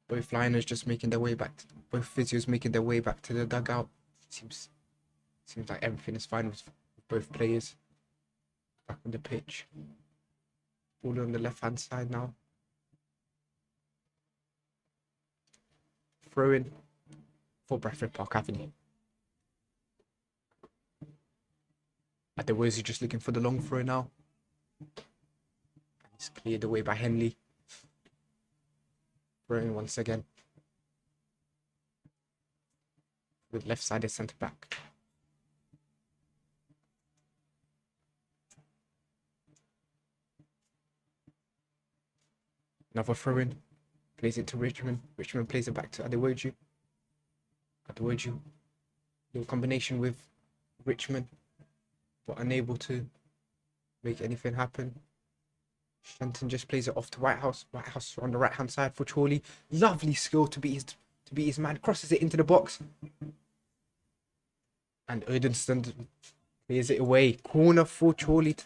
Both liners just making their way back. Both physios making their way back to the dugout. Seems like everything is fine with both players. Back on the pitch. Ball on the left-hand side now. Throw in for Bradford Park Avenue. Adewoju just looking for the long throw now. He's cleared away by Henley. Throwing once again. With left-sided centre back. Another throw in. Plays it to Richmond. Richmond plays it back to Adewoju. Adewoju. Little combination with Richmond, but unable to make anything happen. Shenton just plays it off to Whitehouse. Whitehouse on the right hand side for Chorley. Lovely skill to beat his man. Crosses it into the box. And Odenston clears it away. Corner for Chorley.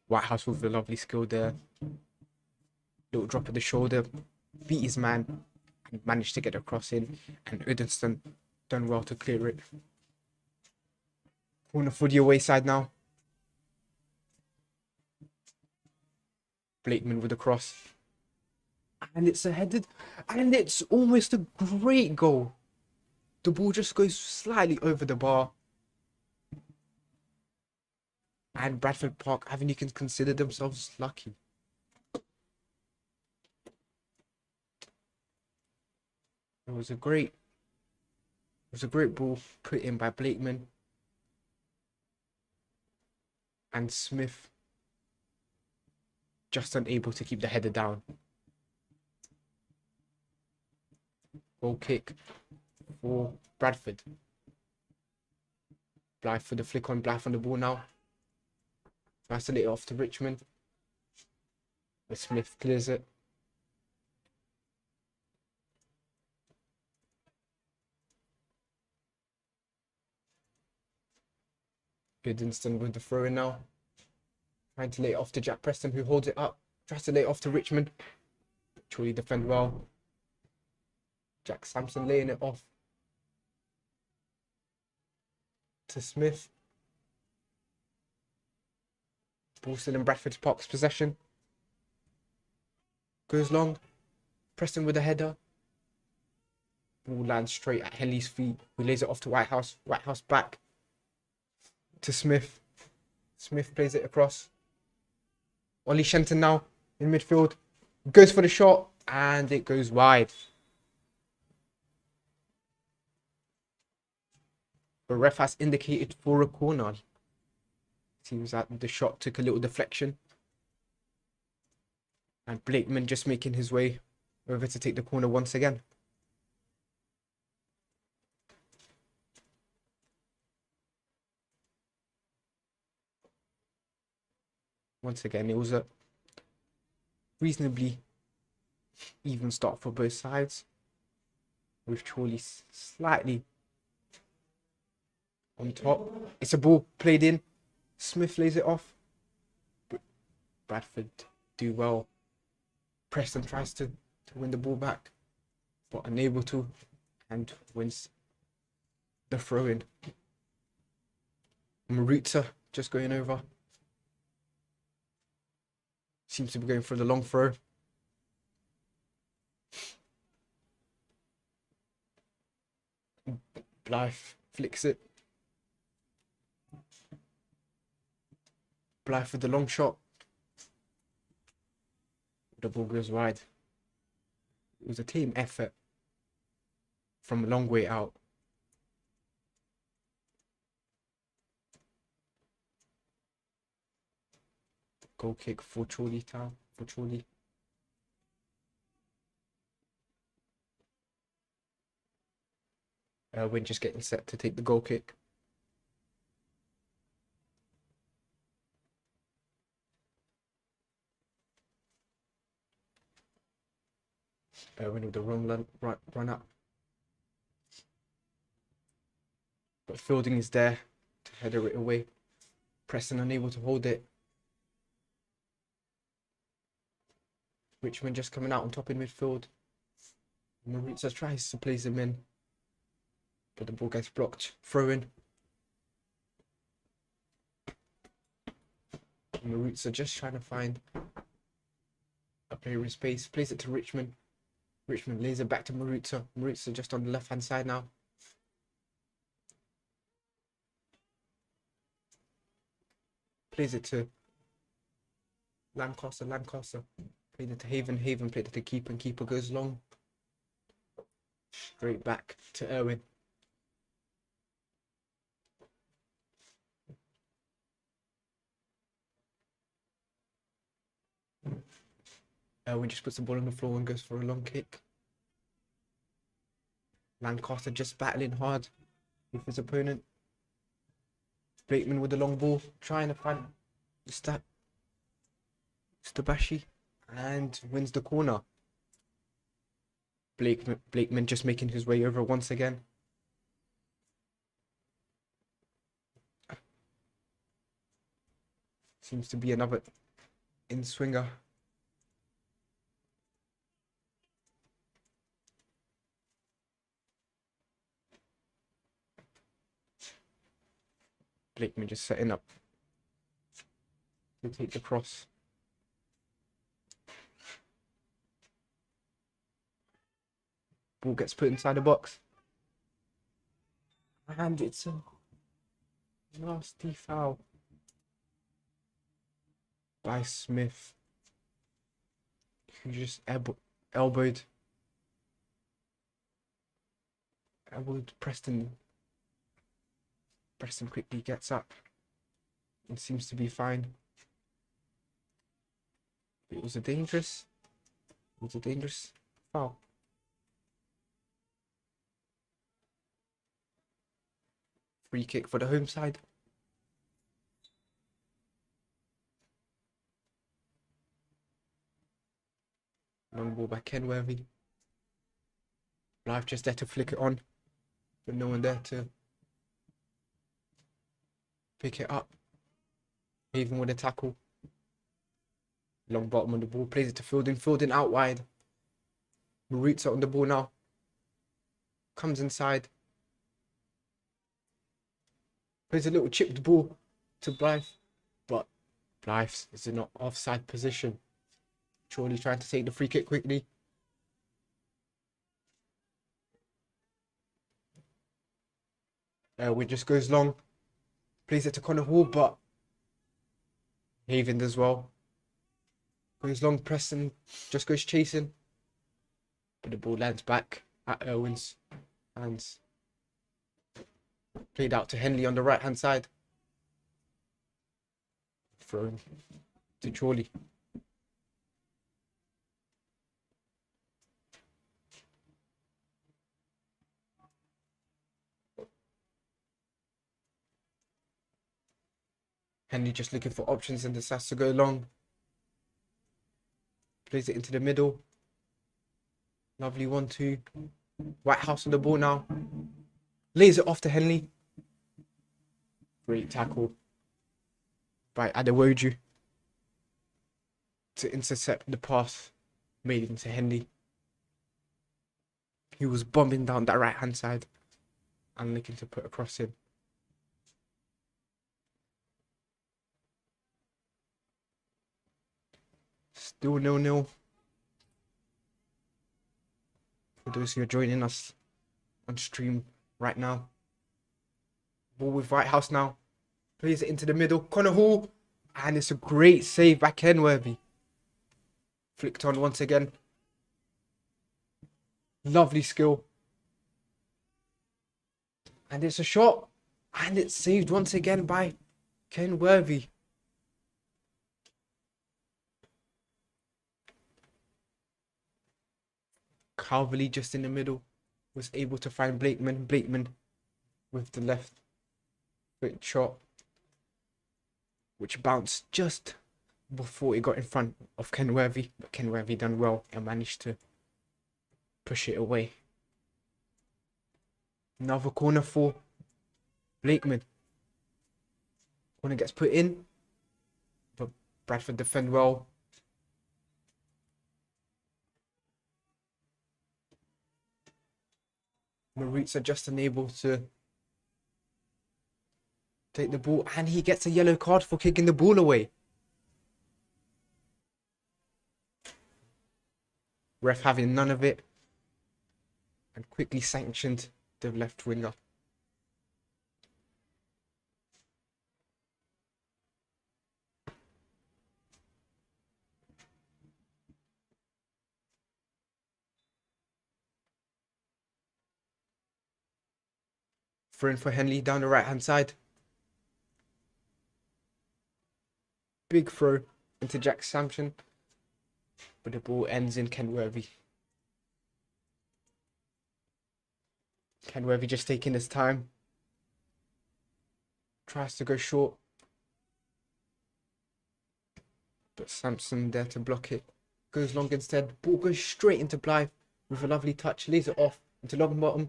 Whitehouse with a lovely skill there. Little drop of the shoulder. Beat his man. And managed to get a cross in. And Odenston done well to clear it. Corner for the away side now. Blakeman with a cross. And it's a headed. And it's almost a great goal. The ball just goes slightly over the bar. And Bradford Park Avenue can consider themselves lucky. It was a great ball put in by Blakeman. And Smith just unable to keep the header down. Goal kick for Bradford. Blythe for the flick on, Blythe on the ball now. Tries to let it off to Richmond. But Smith clears it. Goodenston with the throw in now. Trying to lay it off to Jack Preston, who holds it up. Tries to lay it off to Richmond. Chorley defend well. Jack Sampson laying it off to Smith. Ball still in Bradford Park's possession. Goes long. Preston with a header. Ball lands straight at Henley's feet, who lays it off to Whitehouse. Whitehouse back to Smith. Smith plays it across. Ollie Shenton now in midfield. Goes for the shot and it goes wide. The ref has indicated for a corner. Seems that the shot took a little deflection. And Blakeman just making his way over to take the corner once again. Once again, it was a reasonably even start for both sides, with Chorley slightly on top. It's a ball played in. Smith lays it off. Bradford do well. Preston tries to win the ball back, but unable to, and wins the throw in. Maritza just going over. Seems to be going for the long throw. Blythe flicks it. Blythe with the long shot. The ball goes wide. It was a team effort from a long way out. Goal kick for Chorley Town. For Chorley. Win just getting set to take the goal kick. Win with the wrong run up. But Fielding is there to header it away. Preston unable to hold it. Richmond just coming out on top in midfield. Maritza tries to place him in, but the ball gets blocked. Throw in. Maritza just trying to find a player in space. Plays it to Richmond. Richmond lays it back to Maritza. Maritza just on the left hand side now. Plays it to Lancaster. Played it to Haven. Haven played it to Keeper, and Keeper goes long. Straight back to Irwin. Irwin just puts the ball on the floor and goes for a long kick. Lancaster just battling hard with his opponent. Blakeman with the long ball, trying to find Stabashi, and wins the corner. Blakeman just making his way over once again. Seems to be another in-swinger. Blakeman just setting up to take the cross. Ball gets put inside the box. And it's a nasty foul. by Smith, who just elbowed Preston. Preston quickly gets up and seems to be fine. It was a dangerous foul. Free kick for the home side. Long ball by Kenworthy. Blythe just there to flick it on, but no one there to pick it up. Even with a tackle. Long bottom on the ball, plays it to Fielding. Fielding out wide. Maritza on the ball now. Comes inside. Plays a little chipped ball to Blythe, but Blythe is in an offside position. Chorley trying to take the free kick quickly. We just goes long. Plays it to Connor Hall, but Haven as well. Goes long, Preston just goes chasing. But the ball lands back at Irwin's hands. Played out to Henley on the right hand side. Thrown to Chorley. Henley just looking for options and decides to go long. Plays it into the middle. Lovely 1-2. Whitehouse on the ball now. Lays it off to Henley. Great tackle by Adewoju to intercept the pass made into Henley. He was bombing down that right hand side and looking to put a cross in. Still 0-0. For those who are joining us on stream right now. Ball with Whitehouse now. Plays it into the middle. Connor Hall. And it's a great save by Kenworthy. Flicked on once again. Lovely skill. And it's a shot. And it's saved once again by Kenworthy. Calverley just in the middle was able to find Blakeman. Blakeman with the left foot shot, which bounced just before it got in front of Kenworthy. But Kenworthy done well and managed to push it away. Another corner for Blakeman. Corner gets put in, but Bradford defend well. Maritza just unable to take the ball, and he gets a yellow card for kicking the ball away. Ref having none of it and quickly sanctioned the left winger. Throw in for Henley down the right hand side. Big throw into Jack Sampson, but the ball ends in Kenworthy. Kenworthy just taking his time. Tries to go short, but Sampson there to block it. Goes long instead. Ball goes straight into Blythe with a lovely touch. Lays it off into Longbottom.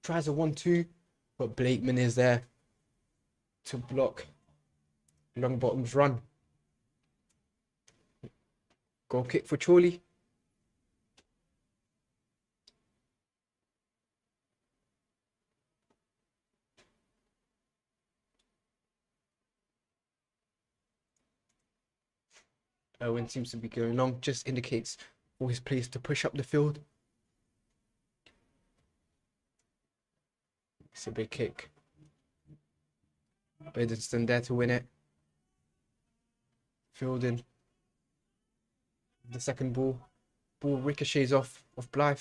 Tries a 1-2, but Blakeman is there to block Longbottom's run. Goal kick for Chorley. Owen seems to be going long, just indicates for his players to push up the field. It's a big kick. Bedenston there to win it. Fielding The second ball. Ball ricochets off of Blythe.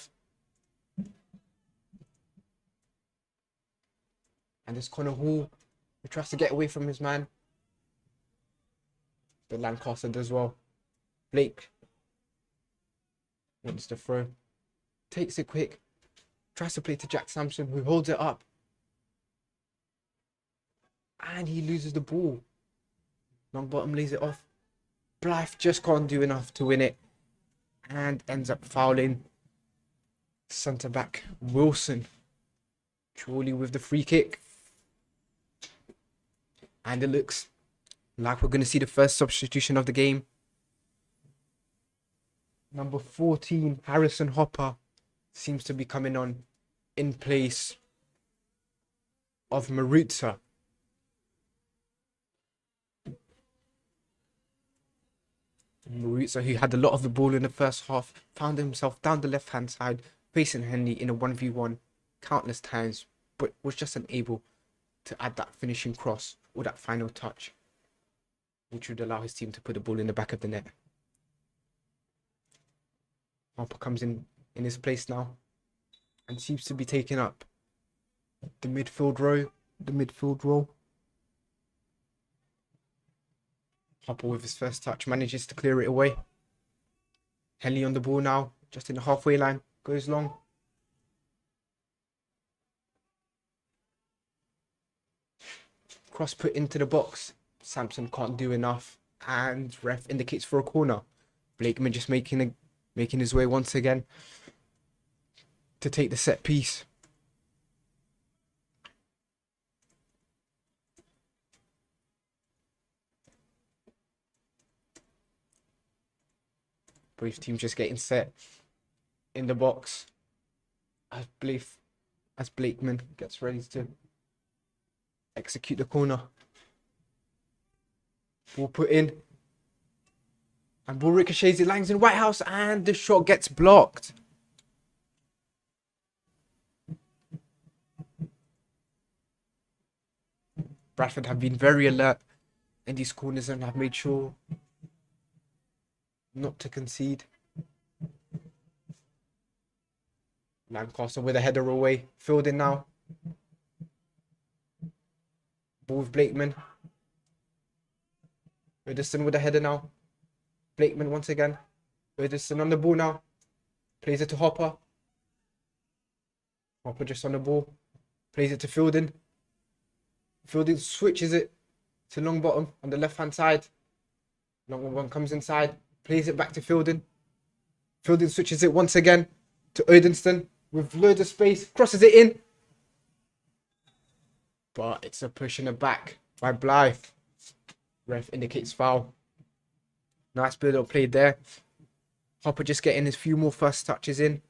And there's Connor Hall, who tries to get away from his man. But Lancaster does well. Blake wants to throw. Takes it quick. Tries to play to Jack Sampson, who holds it up. And he loses the ball. Long bottom lays it off. Blythe just can't do enough to win it. And ends up fouling centre back Wilson. Chorley with the free kick. And it looks like we're going to see the first substitution of the game. Number 14, Harrison Hopper, seems to be coming on in place of Marutza. Marutza, who had a lot of the ball in the first half, found himself down the left-hand side, facing Henley in a 1v1 countless times, but was just unable to add that finishing cross or that final touch, which would allow his team to put the ball in the back of the net. Hopper comes in his place now and seems to be taking up the midfield role. Hopper with his first touch manages to clear it away. Henley on the ball now, just in the halfway line, goes long. Cross put into the box. Sampson can't do enough, and ref indicates for a corner. Blakeman just making his way once again to take the set piece. Both teams just getting set in the box as Blakeman gets ready to execute the corner. Ball put in. And ball ricochets, it lands in Whitehouse, and the shot gets blocked. Bradford have been very alert in these corners and have made sure not to concede. Lancaster with a header away. Filled in now. Ball with Blakeman. Edison with a header now. Blakeman once again. Edison on the ball now. Plays it to Hopper. Hopper just on the ball. Plays it to Fielding. Fielding switches it to long bottom on the left hand side. Long one comes inside. Plays it back to Fielding. Fielding switches it once again to Odenston with loads of space. Crosses it in. But it's a push in the back by Blythe. Ref indicates foul. Nice build-up played there. Hopper just getting his few more first touches in.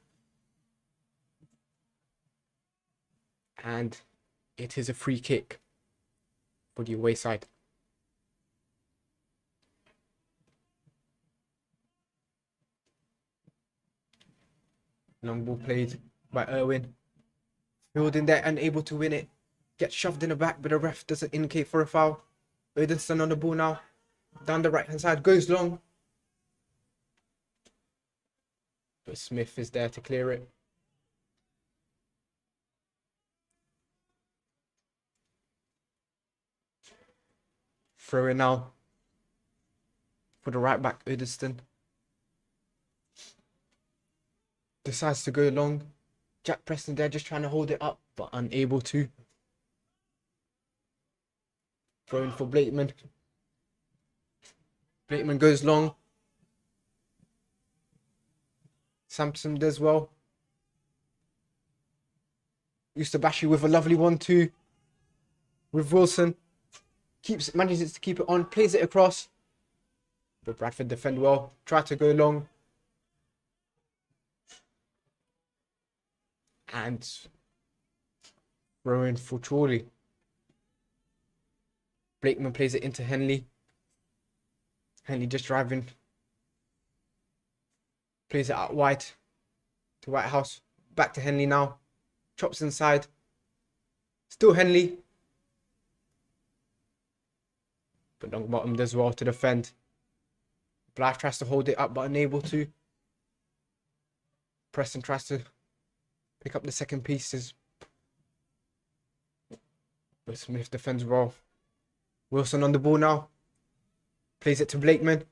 And it is a free kick for the away side. Long ball played by Irwin. Fielding there, unable to win it. Gets shoved in the back, but the ref doesn't indicate for a foul. Odenston on the ball now. Down the right-hand side, goes long. But Smith is there to clear it. Throw in now for the right back, Odenston. Decides to go long. Jack Preston there just trying to hold it up, but unable to. Throw in for Blakeman. Blakeman goes long. Sampson does well. Ustabashi with a lovely 1-2 with Wilson. Manages to keep it on, plays it across. But Bradford defend well. Try to go long. And throw in for Chorley. Blakeman plays it into Henley. Henley just driving. Plays it out wide to Whitehouse. Back to Henley now. Chops inside. Still Henley. But long bottom does well to defend. Blythe tries to hold it up but unable to. Preston tries to pick up the second pieces. But Smith defends well. Wilson on the ball now. Plays it to Blakeman.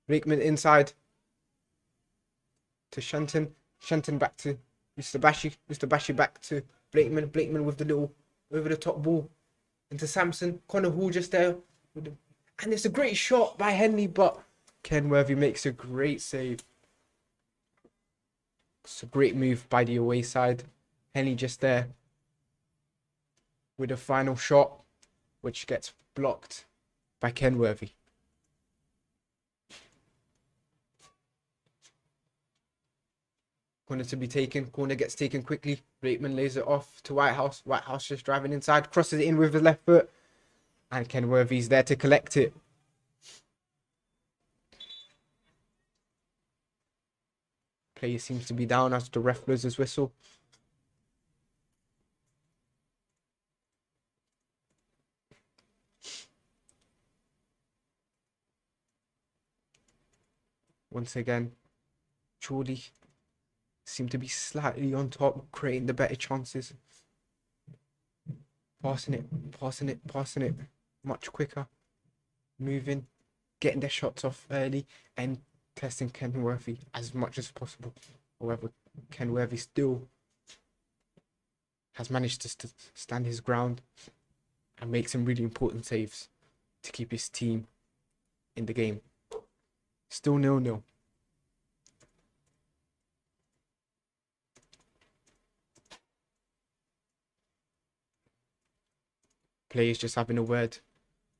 Blakeman inside. To Shenton. Shenton back to Mr. Bashi. Mr. Bashi back to Blakeman. Blakeman with the little over the top ball. Into Sampson. Connor Hall just there. And it's a great shot by Henley, but Kenworthy makes a great save. It's a great move by the away side. Henley just there with a final shot, which gets blocked by Kenworthy. Corner to be taken. Corner gets taken quickly. Blakeman lays it off to Whitehouse. Whitehouse just driving inside. Crosses it in with the left foot. And Kenworthy's there to collect it. Player seems to be down as the ref blows his whistle. Once again, Chorley seem to be slightly on top, creating the better chances. Passing it much quicker. Moving, getting their shots off early and testing Kenworthy as much as possible. However, Kenworthy still has managed to stand his ground and make some really important saves to keep his team in the game. Still 0-0. Players just having a word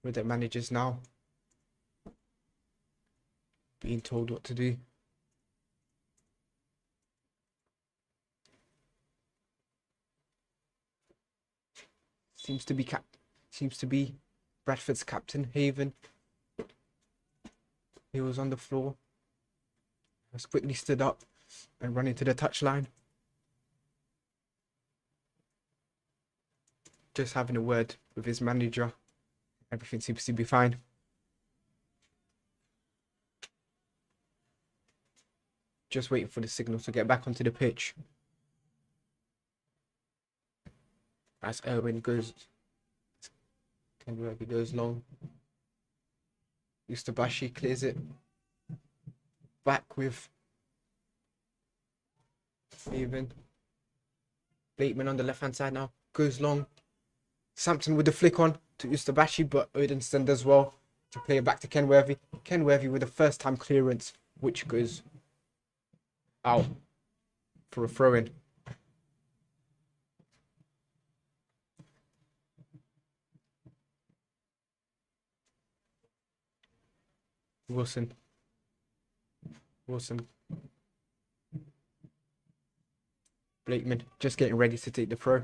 with their managers now. Being told what to do. Seems to be Bradford's captain, Haven. He was on the floor. Has quickly stood up and run into the touchline. Just having a word with his manager. Everything seems to be fine. Just waiting for the signal to get back onto the pitch. As Erwin goes, Kenworthy goes long. Yustabashi clears it. Back with Even. Blakeman on the left hand side now. Goes long. Sampson with the flick on to Yustabashi, but Odenston does well to play it back to Kenworthy. Kenworthy with a first time clearance, which goes out for a throw in. Wilson. Blakeman just getting ready to take the throw.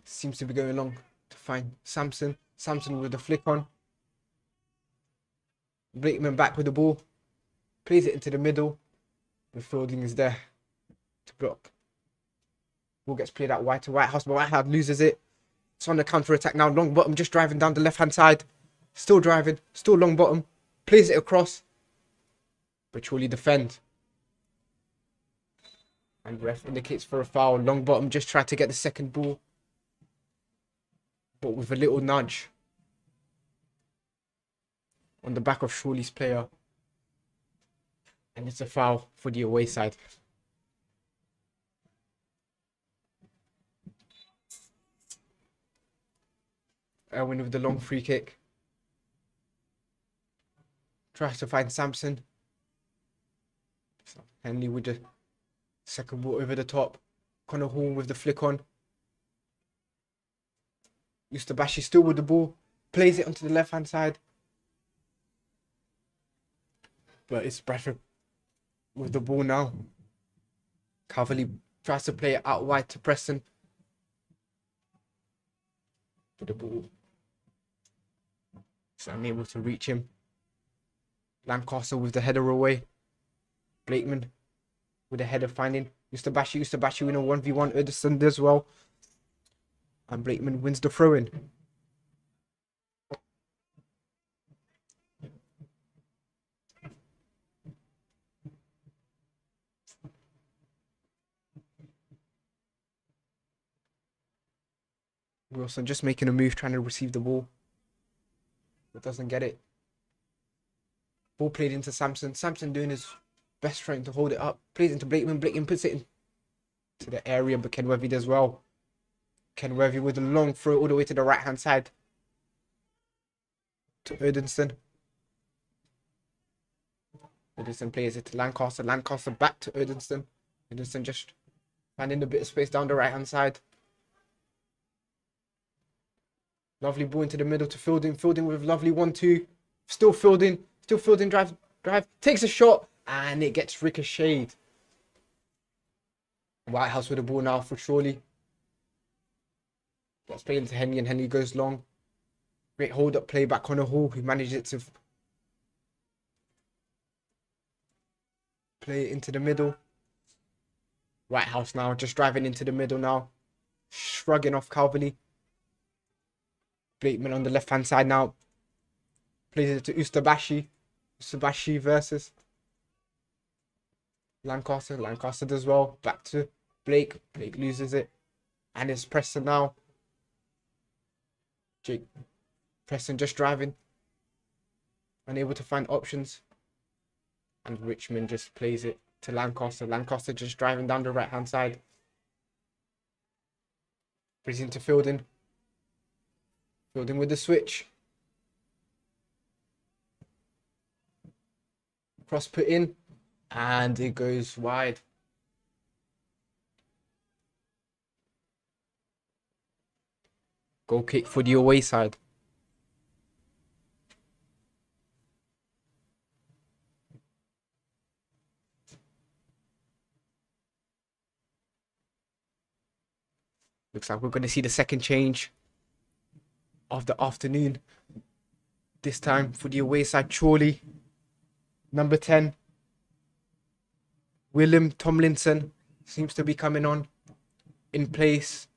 Seems to be going long to find Sampson. Sampson with the flick on. Blakeman back with the ball. Plays it into the middle. The fielding is there to block. Ball gets played out wide to Whitehouse, but Whitehouse loses it. It's on the counter attack now. Long bottom just driving down the left hand side. Still driving. Still long bottom. Plays it across. But Chorley defend. And ref indicates for a foul. Long bottom just tried to get the second ball. But with a little nudge on the back of Chorley's player. And it's a foul for the away side. Erwin with the long free kick. Tries to find Sampson. Henley with the second ball over the top. Connor Hall with the flick on. Yustabashi still with the ball. Plays it onto the left hand side. But it's Bradford with the ball now. Cavalli tries to play it out wide to Preston. With the ball. It's unable to reach him. Lancaster with the header away. Blakeman with the header finding Yustabashi. Yustabashi in a 1v1. Ederson does well. And Blakeman wins the throw-in. Wilson just making a move, trying to receive the ball, but doesn't get it. Ball played into Samson. Samson doing his best trying to hold it up. Plays into Blakeman. Blakeman puts it into the area, but Kenworthy does well. Kenworthy with a long throw all the way to the right-hand side. To Erdenston. Erdenston plays it to Lancaster. Lancaster back to Erdenston. Erdenston just finding a bit of space down the right-hand side. Lovely ball into the middle to Fielding. Fielding with lovely 1-2. Still Fielding. Still Fielding. Drive. Takes a shot. And it gets ricocheted. Whitehouse with the ball now for Chorley. Gets played into Henley and Henley goes long. Great hold-up play back on a Hall who manages it to play it into the middle. Whitehouse now just driving into the middle now. Shrugging off Calverley. Blakeman on the left-hand side now. Plays it to Ustabashi. Ustabashi versus Lancaster. Lancaster does well. Back to Blake. Blake loses it. And it's Preston now. Jake. Preston just driving. Unable to find options. And Richmond just plays it to Lancaster. Lancaster just driving down the right-hand side. Brings into Fielding. Fielding with the switch. Cross put in. And it goes wide. Goal kick for the away side. Looks like we're going to see the second change of the afternoon. This time for the away side, Chorley. Number 10. William Tomlinson seems to be coming on in place.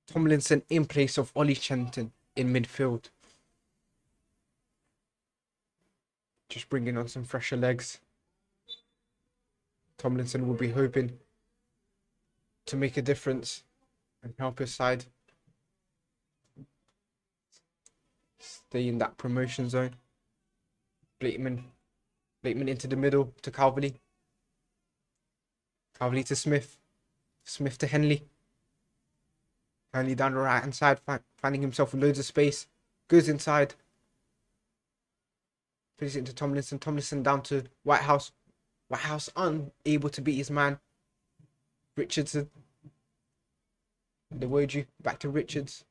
Tomlinson in place of Ollie Shenton in midfield. Just bringing on some fresher legs. Tomlinson will be hoping to make a difference and help his side stay in that promotion zone. Blakeman into the middle to Calverley. Calverley to Smith. Smith to Henley. Henley down the right hand side, finding himself with loads of space. Goes inside. Plays it into Tomlinson. Tomlinson down to Whitehouse. Whitehouse unable to beat his man. Richardson. Dewoju back to Richards.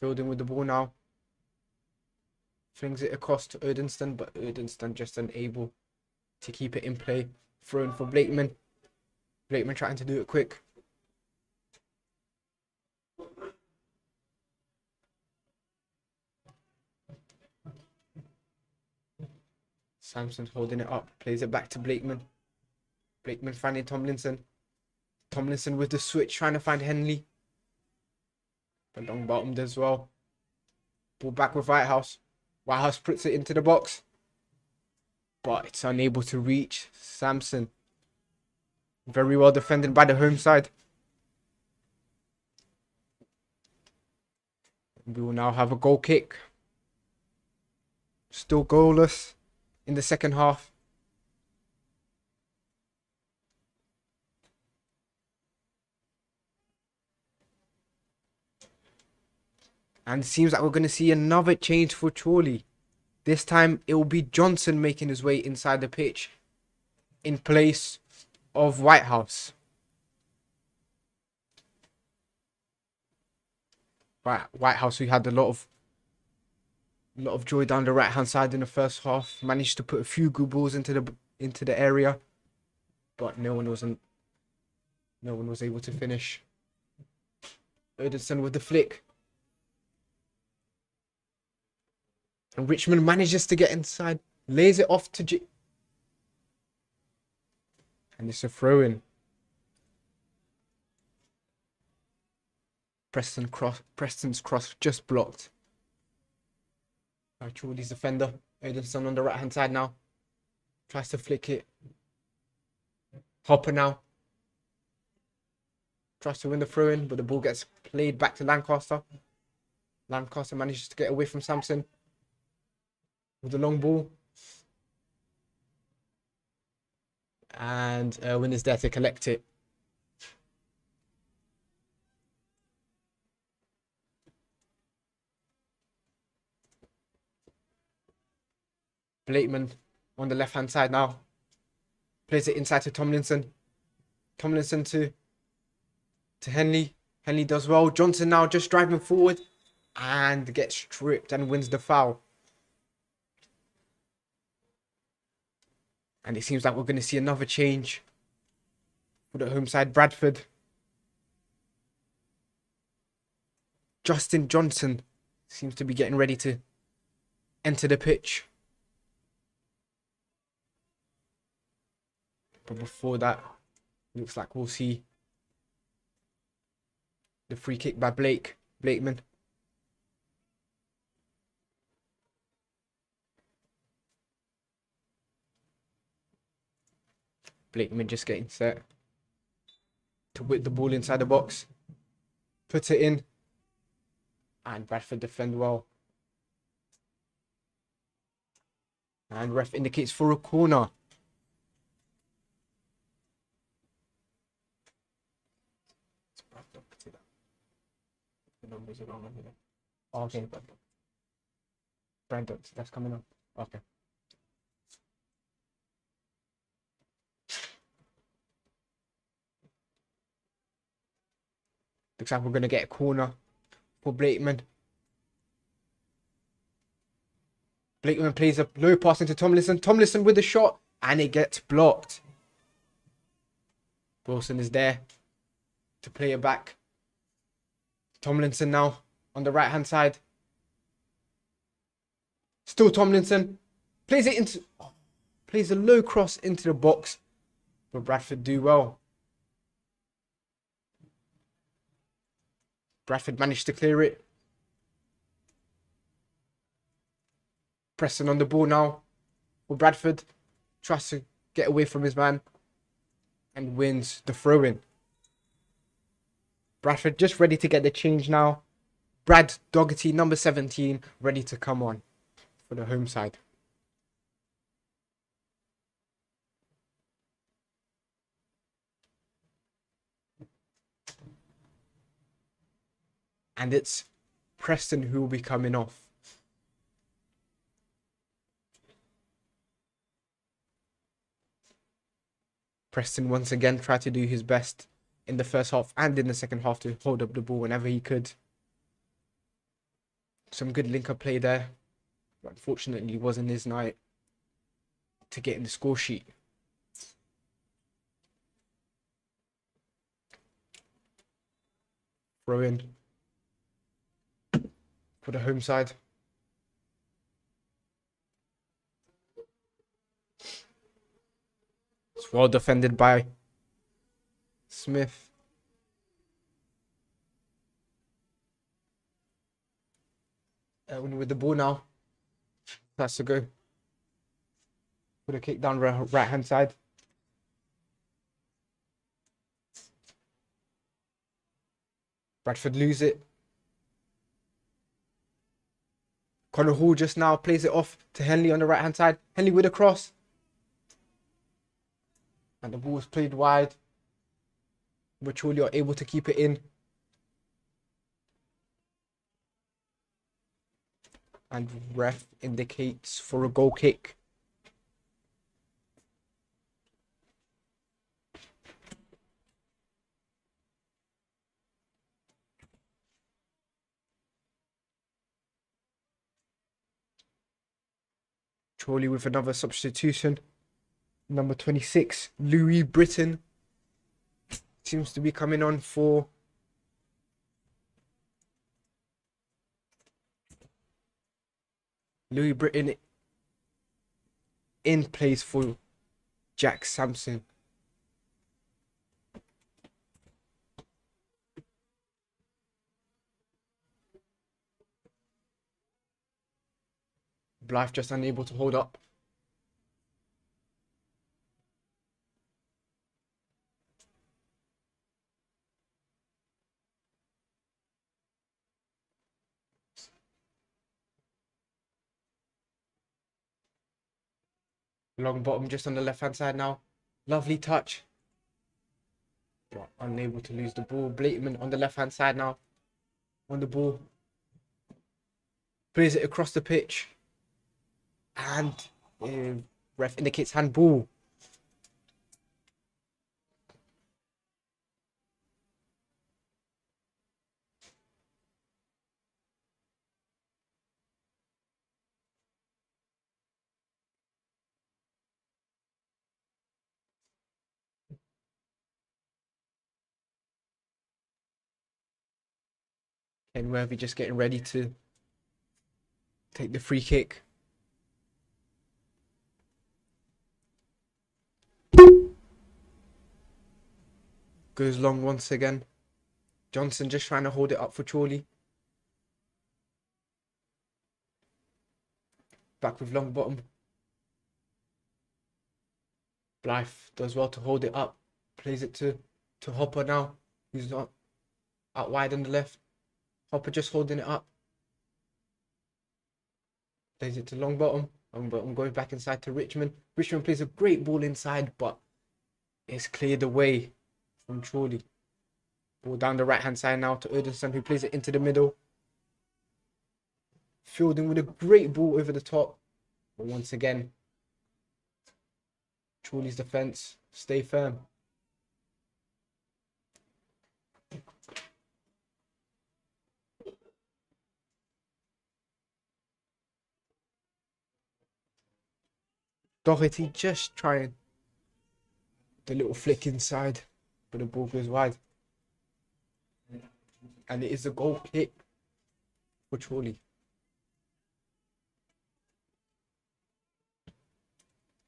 Fielding with the ball now. Flings it across to Erdenston, but Erdenston just unable to keep it in play. Thrown for Blakeman. Blakeman trying to do it quick. Samson holding it up. Plays it back to Blakeman. Blakeman finding Tomlinson. Tomlinson with the switch trying to find Henley. But long bottomed as well. Ball back with Whitehouse. Whitehouse puts it into the box. But it's unable to reach Samson. Very well defended by the home side. We will now have a goal kick. Still goalless in the second half. And it seems like we're going to see another change for Chorley. This time it will be Johnson making his way inside the pitch in place of Whitehouse. Whitehouse, who had a lot of joy down the right hand side in the first half, managed to put a few good balls into the area, but no one was able to finish. Erdenston with the flick. And Richmond manages to get inside. Lays it off to and it's a throw-in. Preston's cross just blocked. Chorley's defender, Edinson on the right hand side now. Tries to flick it. Hopper now. Tries to win the throw in, but the ball gets played back to Lancaster. Lancaster manages to get away from Samson with the long ball. And Erwin is there to collect it. Blakeman on the left hand side now. Plays it inside to Tomlinson. Tomlinson to Henley. Henley does well. Johnson now just driving forward and gets stripped and wins the foul. And it seems like we're going to see another change for the home side. Bradford. Justin Johnson seems to be getting ready to enter the pitch. But before that, looks like we'll see the free kick by Blakeman. Blakeman just getting set to whip the ball inside the box. Put it in. And Bradford defend well. And ref indicates for a corner. The numbers are wrong over there. Oh, okay, Brandon, that's coming up. Okay. Looks like we're going to get a corner for Blakeman. Blakeman plays a low pass into Tomlinson. Tomlinson with the shot, and it gets blocked. Wilson is there to play it back. Tomlinson now on the right hand side. Still Tomlinson. Plays it into... plays a low cross into the box. But Bradford do well. Bradford managed to clear it. Preston on the ball now. Well, Bradford tries to get away from his man and wins the throw-in. Bradford just ready to get the change now. Brad Dougherty, number 17, ready to come on for the home side. And it's Preston who will be coming off. Preston once again tried to do his best in the first half and in the second half to hold up the ball whenever he could. Some good link-up play there. But unfortunately, it wasn't his night to get in the score sheet. Throw in for the home side. It's well defended by Smith. With the ball now. That's to go. Put a kick down right hand side. Bradford lose it. Connor Hall just now plays it off to Henley on the right hand side. Henley with a cross. And the ball is played wide. But Chorley are able to keep it in. And ref indicates for a goal kick. Chorley with another substitution. Number 26, Louis Britton, seems to be coming on for Louis Britton in place for Jack Sampson. Blythe just unable to hold up. Long bottom just on the left hand side now. Lovely touch. But unable to lose the ball. Blateman on the left hand side now. On the ball. Plays it across the pitch. And ref indicates handball. And Worthy just getting ready to take the free kick. Goes long once again. Johnson just trying to hold it up for Chorley. Back with long bottom. Blythe does well to hold it up. Plays it to Hopper now. He's not out wide on the left. Hopper just holding it up. Plays it to long bottom. Long bottom going back inside to Richmond. Richmond plays a great ball inside, but it's cleared away from Chorley. Ball down the right hand side now to Ederson, who plays it into the middle. Fielding with a great ball over the top. But once again, Chorley's defence stay firm. Doherty just trying the little flick inside, but the ball goes wide. And it is a goal kick for Chorley.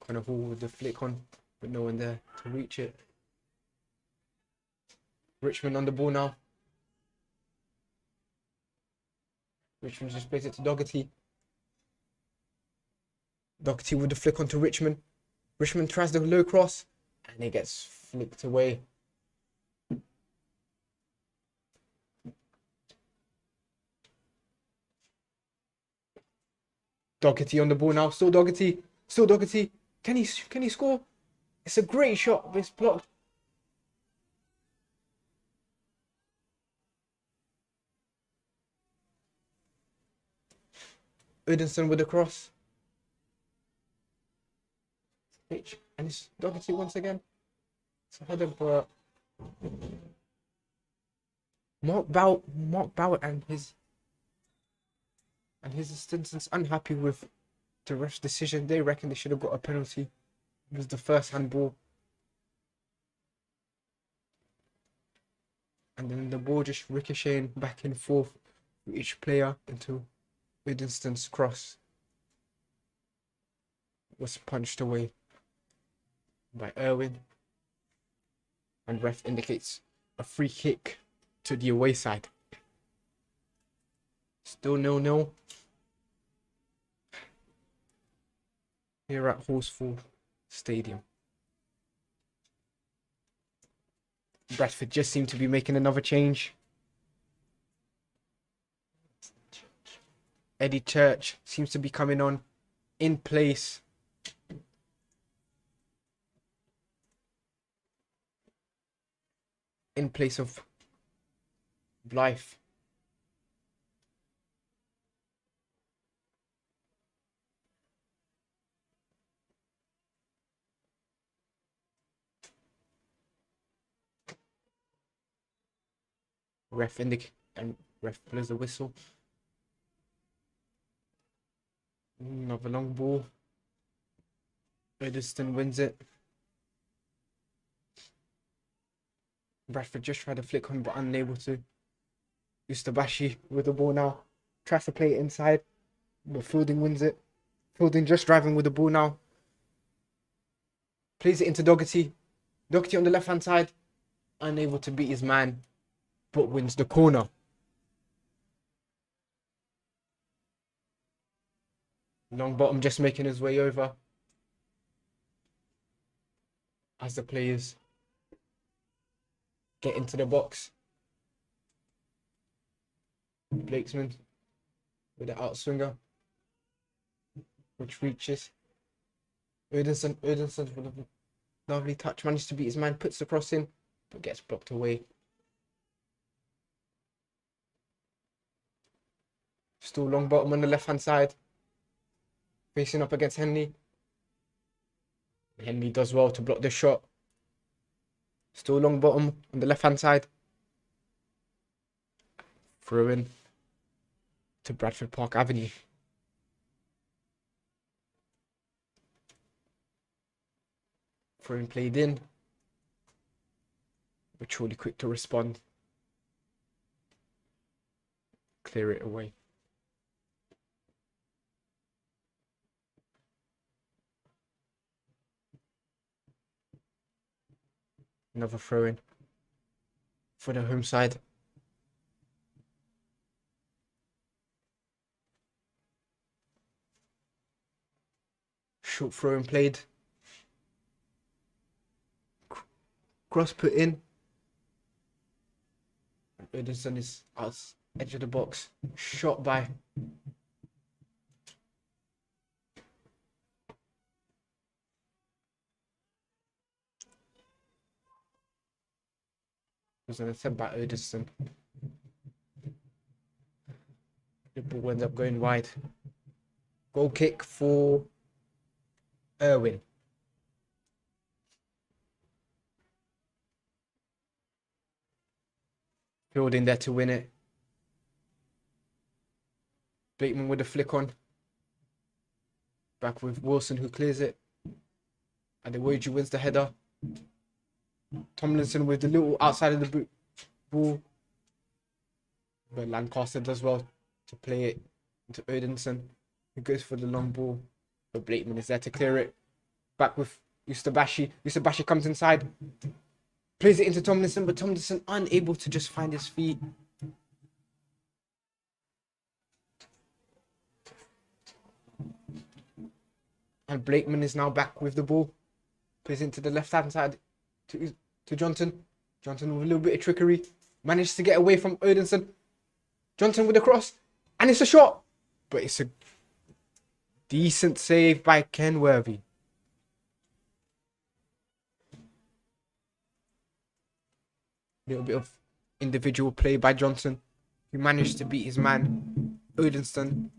Kind of all with the flick on, but no one there to reach it. Richmond on the ball now. Richmond just plays it to Doherty. Doherty with the flick onto Richmond. Richmond tries the low cross and it gets flicked away. Doherty on the ball now. Still Doherty. Still Doherty. Can he score? It's a great shot, but it's blocked. Ederson with the cross. Pitch, and it's Doherty once again. It's a header, but Mark Bowett and his assistants unhappy with the ref's decision. They reckon they should have got a penalty. It was the first handball. And then the ball just ricocheting back and forth with each player until Ederson's cross was punched away by Irwin. And ref indicates a free kick to the away side. Still 0-0. Here at Horsfall Stadium. Bradford just seem to be making another change. Eddie Church seems to be coming on in place. In place of Blythe. Ref blows the whistle. Another long ball. Ederson wins it. Bradford just tried to flick on, but unable to. Ustabashi with the ball now. Tries to play it inside, but Fielding wins it. Fielding just driving with the ball now. Plays it into Doherty. Doherty on the left hand side. Unable to beat his man, but wins the corner. Long bottom just making his way over as the players get into the box. Blakesman with the outswinger, which reaches. Odinson with a lovely touch, manages to beat his man, puts the cross in, but gets blocked away. Still long bottom on the left-hand side, facing up against Henley. Henley does well to block the shot. Still long bottom on the left-hand side. Throw in to Bradford Park Avenue. Throw in played in, but Chorley quick to respond. Clear it away. Another throw in for the home side. Short throw in played. Cross put in. Odinson is out edge of the box. Shot by was an attempt by Odinson. The ball ends up going wide. Goal kick for Irwin. Fielding there to win it. Bateman with a flick on. Back with Wilson, who clears it. And Adewoju wins the header. Tomlinson with the little outside of the ball. But Lancaster does well to play it into Odinson, who goes for the long ball. But Blakeman is there to clear it. Back with Yustabashi. Yustabashi comes inside. Plays it into Tomlinson, but Tomlinson unable to just find his feet. And Blakeman is now back with the ball. Plays into the left-hand side to Johnson. Johnson with a little bit of trickery. Manages to get away from Odinson. Johnson with a cross. And it's a shot. But it's a decent save by Kenworthy. Little bit of individual play by Johnson, who managed to beat his man, Odinson,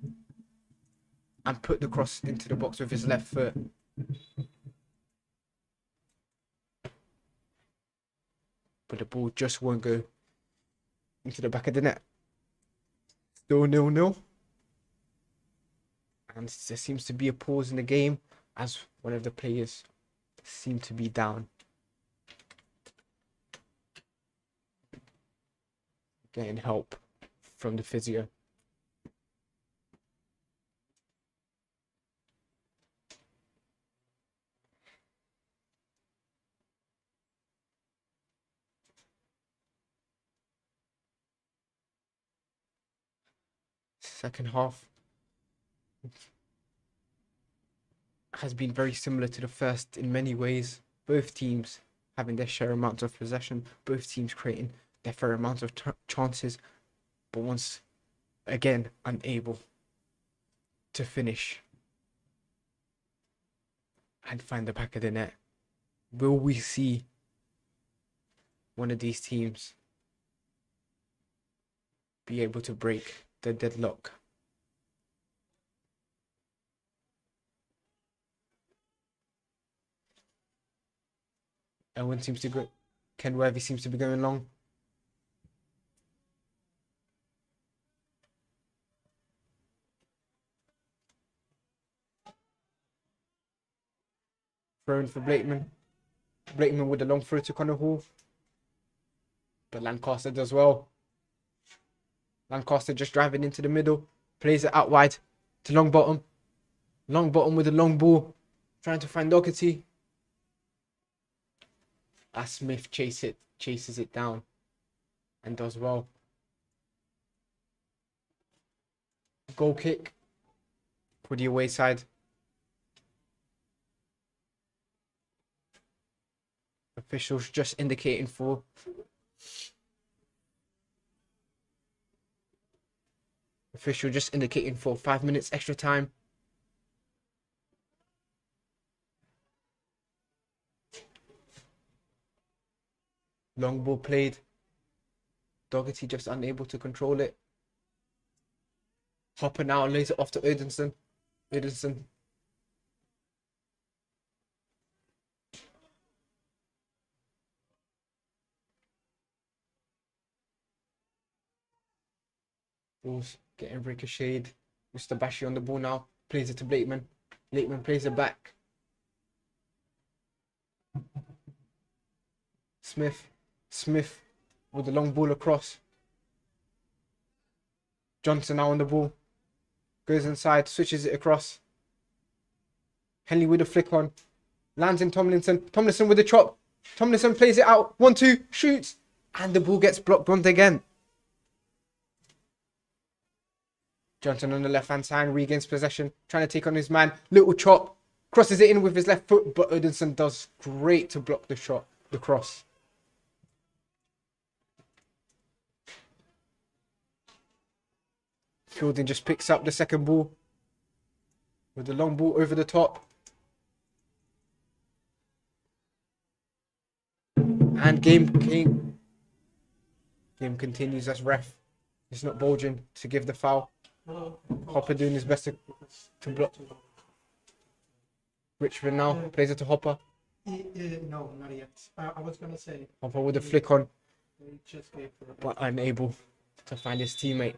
and put the cross into the box with his left foot. But the ball just won't go into the back of the net. Still 0-0. And there seems to be a pause in the game as one of the players seem to be down. Getting help from the physio. Second half has been very similar to the first in many ways. Both teams having their share amounts of possession, both teams creating their fair amount of chances, but once again unable to finish and find the back of the net. Will we see one of these teams be able to break the deadlock? Owen seems to go. Kenworthy seems to be going long. Thrown for Blakeman. Blakeman with a long throw to Connor Hall. But Lancaster does well. Lancaster just driving into the middle. Plays it out wide to long bottom. Long bottom with a long ball. Trying to find Doherty. As Smith chases it down. And does well. Goal kick for the away side. Officials just indicating for official just indicating for 5 minutes extra time. Long ball played. Doherty just unable to control it. Hopper now lays it off to Odinson. Odinson. Ball's getting ricocheted. Mr. Bashi on the ball now. Plays it to Blakeman. Blakeman plays it back. Smith. Smith with the long ball across. Johnson now on the ball. Goes inside, switches it across. Henley with a flick on. Lands in Tomlinson. Tomlinson with a chop. Tomlinson plays it out. 1-2, shoots. And the ball gets blocked once again. Johnson on the left-hand side, regains possession. Trying to take on his man. Little chop. Crosses it in with his left foot. But Odinson does great to block the shot. The cross. Fielding just picks up the second ball. With the long ball over the top. And game continues as ref is not bulging to give the foul. Hopper doing his best to block. Richmond now plays it to Hopper. No, not yet. I was going to say. Hopper with a flick on, Just gave her but unable to find his teammate.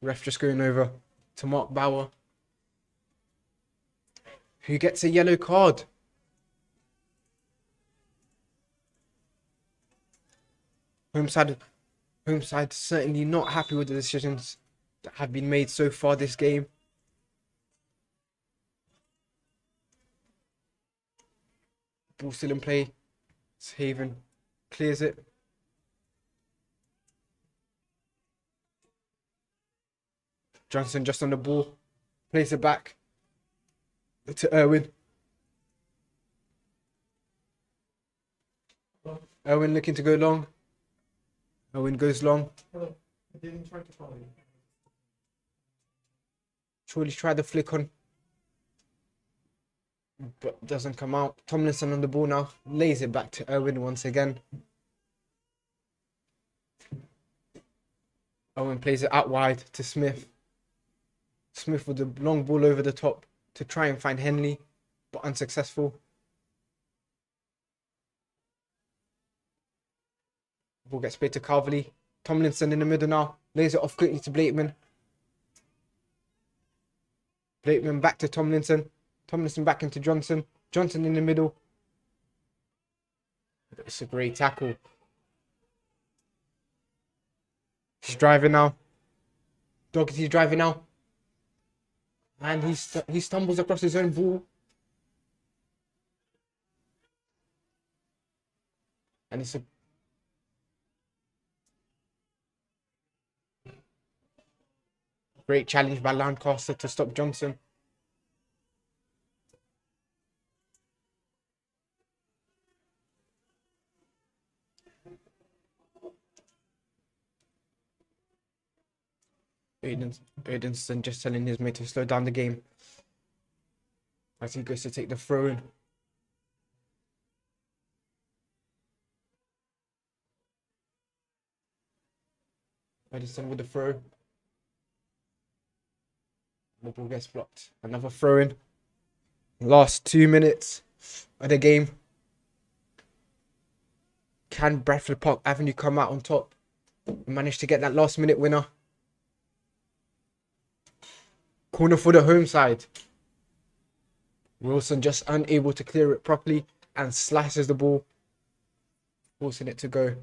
Ref just going over to Mark Bauer, who gets a yellow card. Home side certainly not happy with the decisions that have been made so far this game. Ball still in play. Haven clears it. Johnson just on the ball. Plays it back to Irwin. Irwin looking to go long. Irwin goes long. Hello. I didn't try to follow you. Chorley tried the flick on, but doesn't come out. Tomlinson on the ball now. Lays it back to Irwin once again. Irwin plays it out wide to Smith. Smith with the long ball over the top to try and find Henley, but unsuccessful. Ball gets played to Carverley. Tomlinson in the middle now. Lays it off quickly to Blakeman. Blakeman back to Tomlinson. Tomlinson back into Johnson. Johnson in the middle. It's a great tackle. He's driving now. Doherty's driving now. And he stumbles across his own ball. And it's a great challenge by Lancaster to stop Johnson. Odinson just telling his mate to slow down the game as he goes to take the throw in. Odinson with the throw. The ball gets blocked. Another throw in. Last 2 minutes of the game. Can Bradford Park Avenue come out on top? Manage to get that last minute winner. Corner for the home side. Wilson just unable to clear it properly and slices the ball, forcing it to go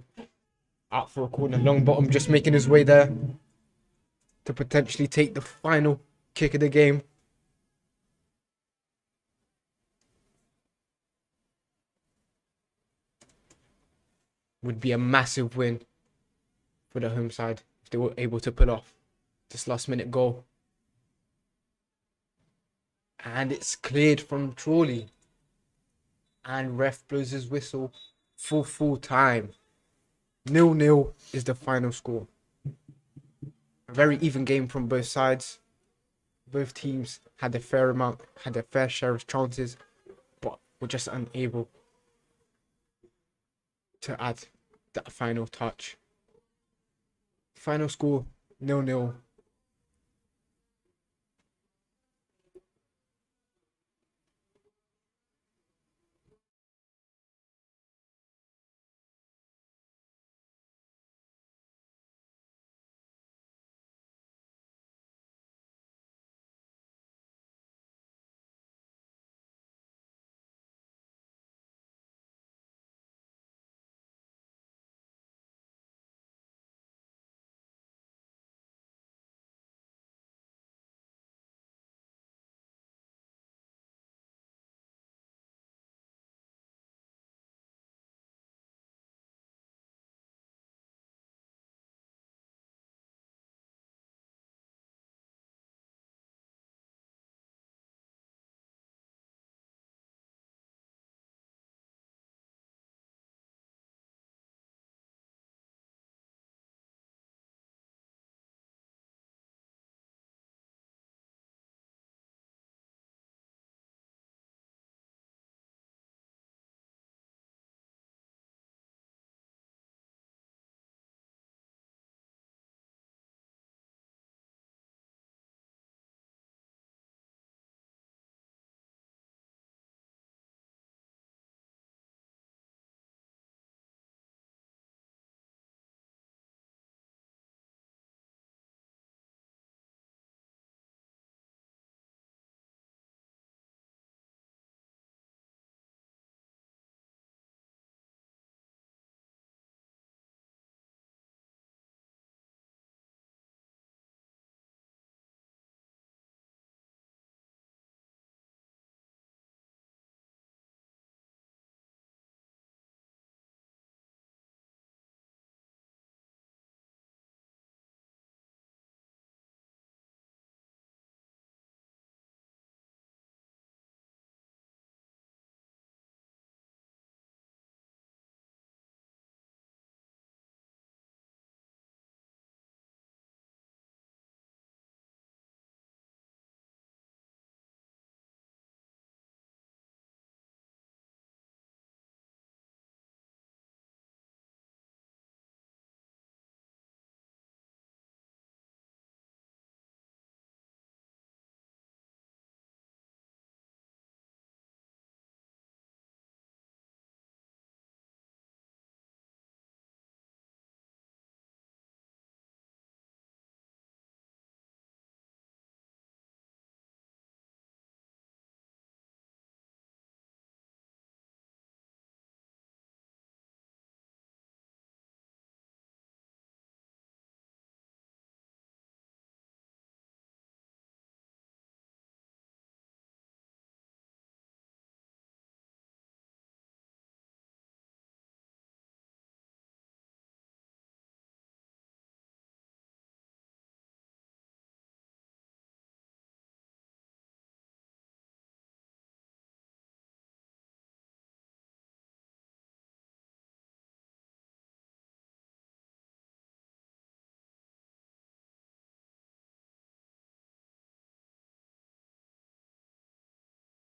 out for a corner. Long bottom just making his way there to potentially take the final kick of the game. Would be a massive win for the home side if they were able to pull off this last minute goal. And it's cleared from Chorley. And ref blows his whistle for full time. 0-0 is the final score. A very even game from both sides. Both teams had a fair share of chances, but were just unable to add that final touch. Final score 0-0.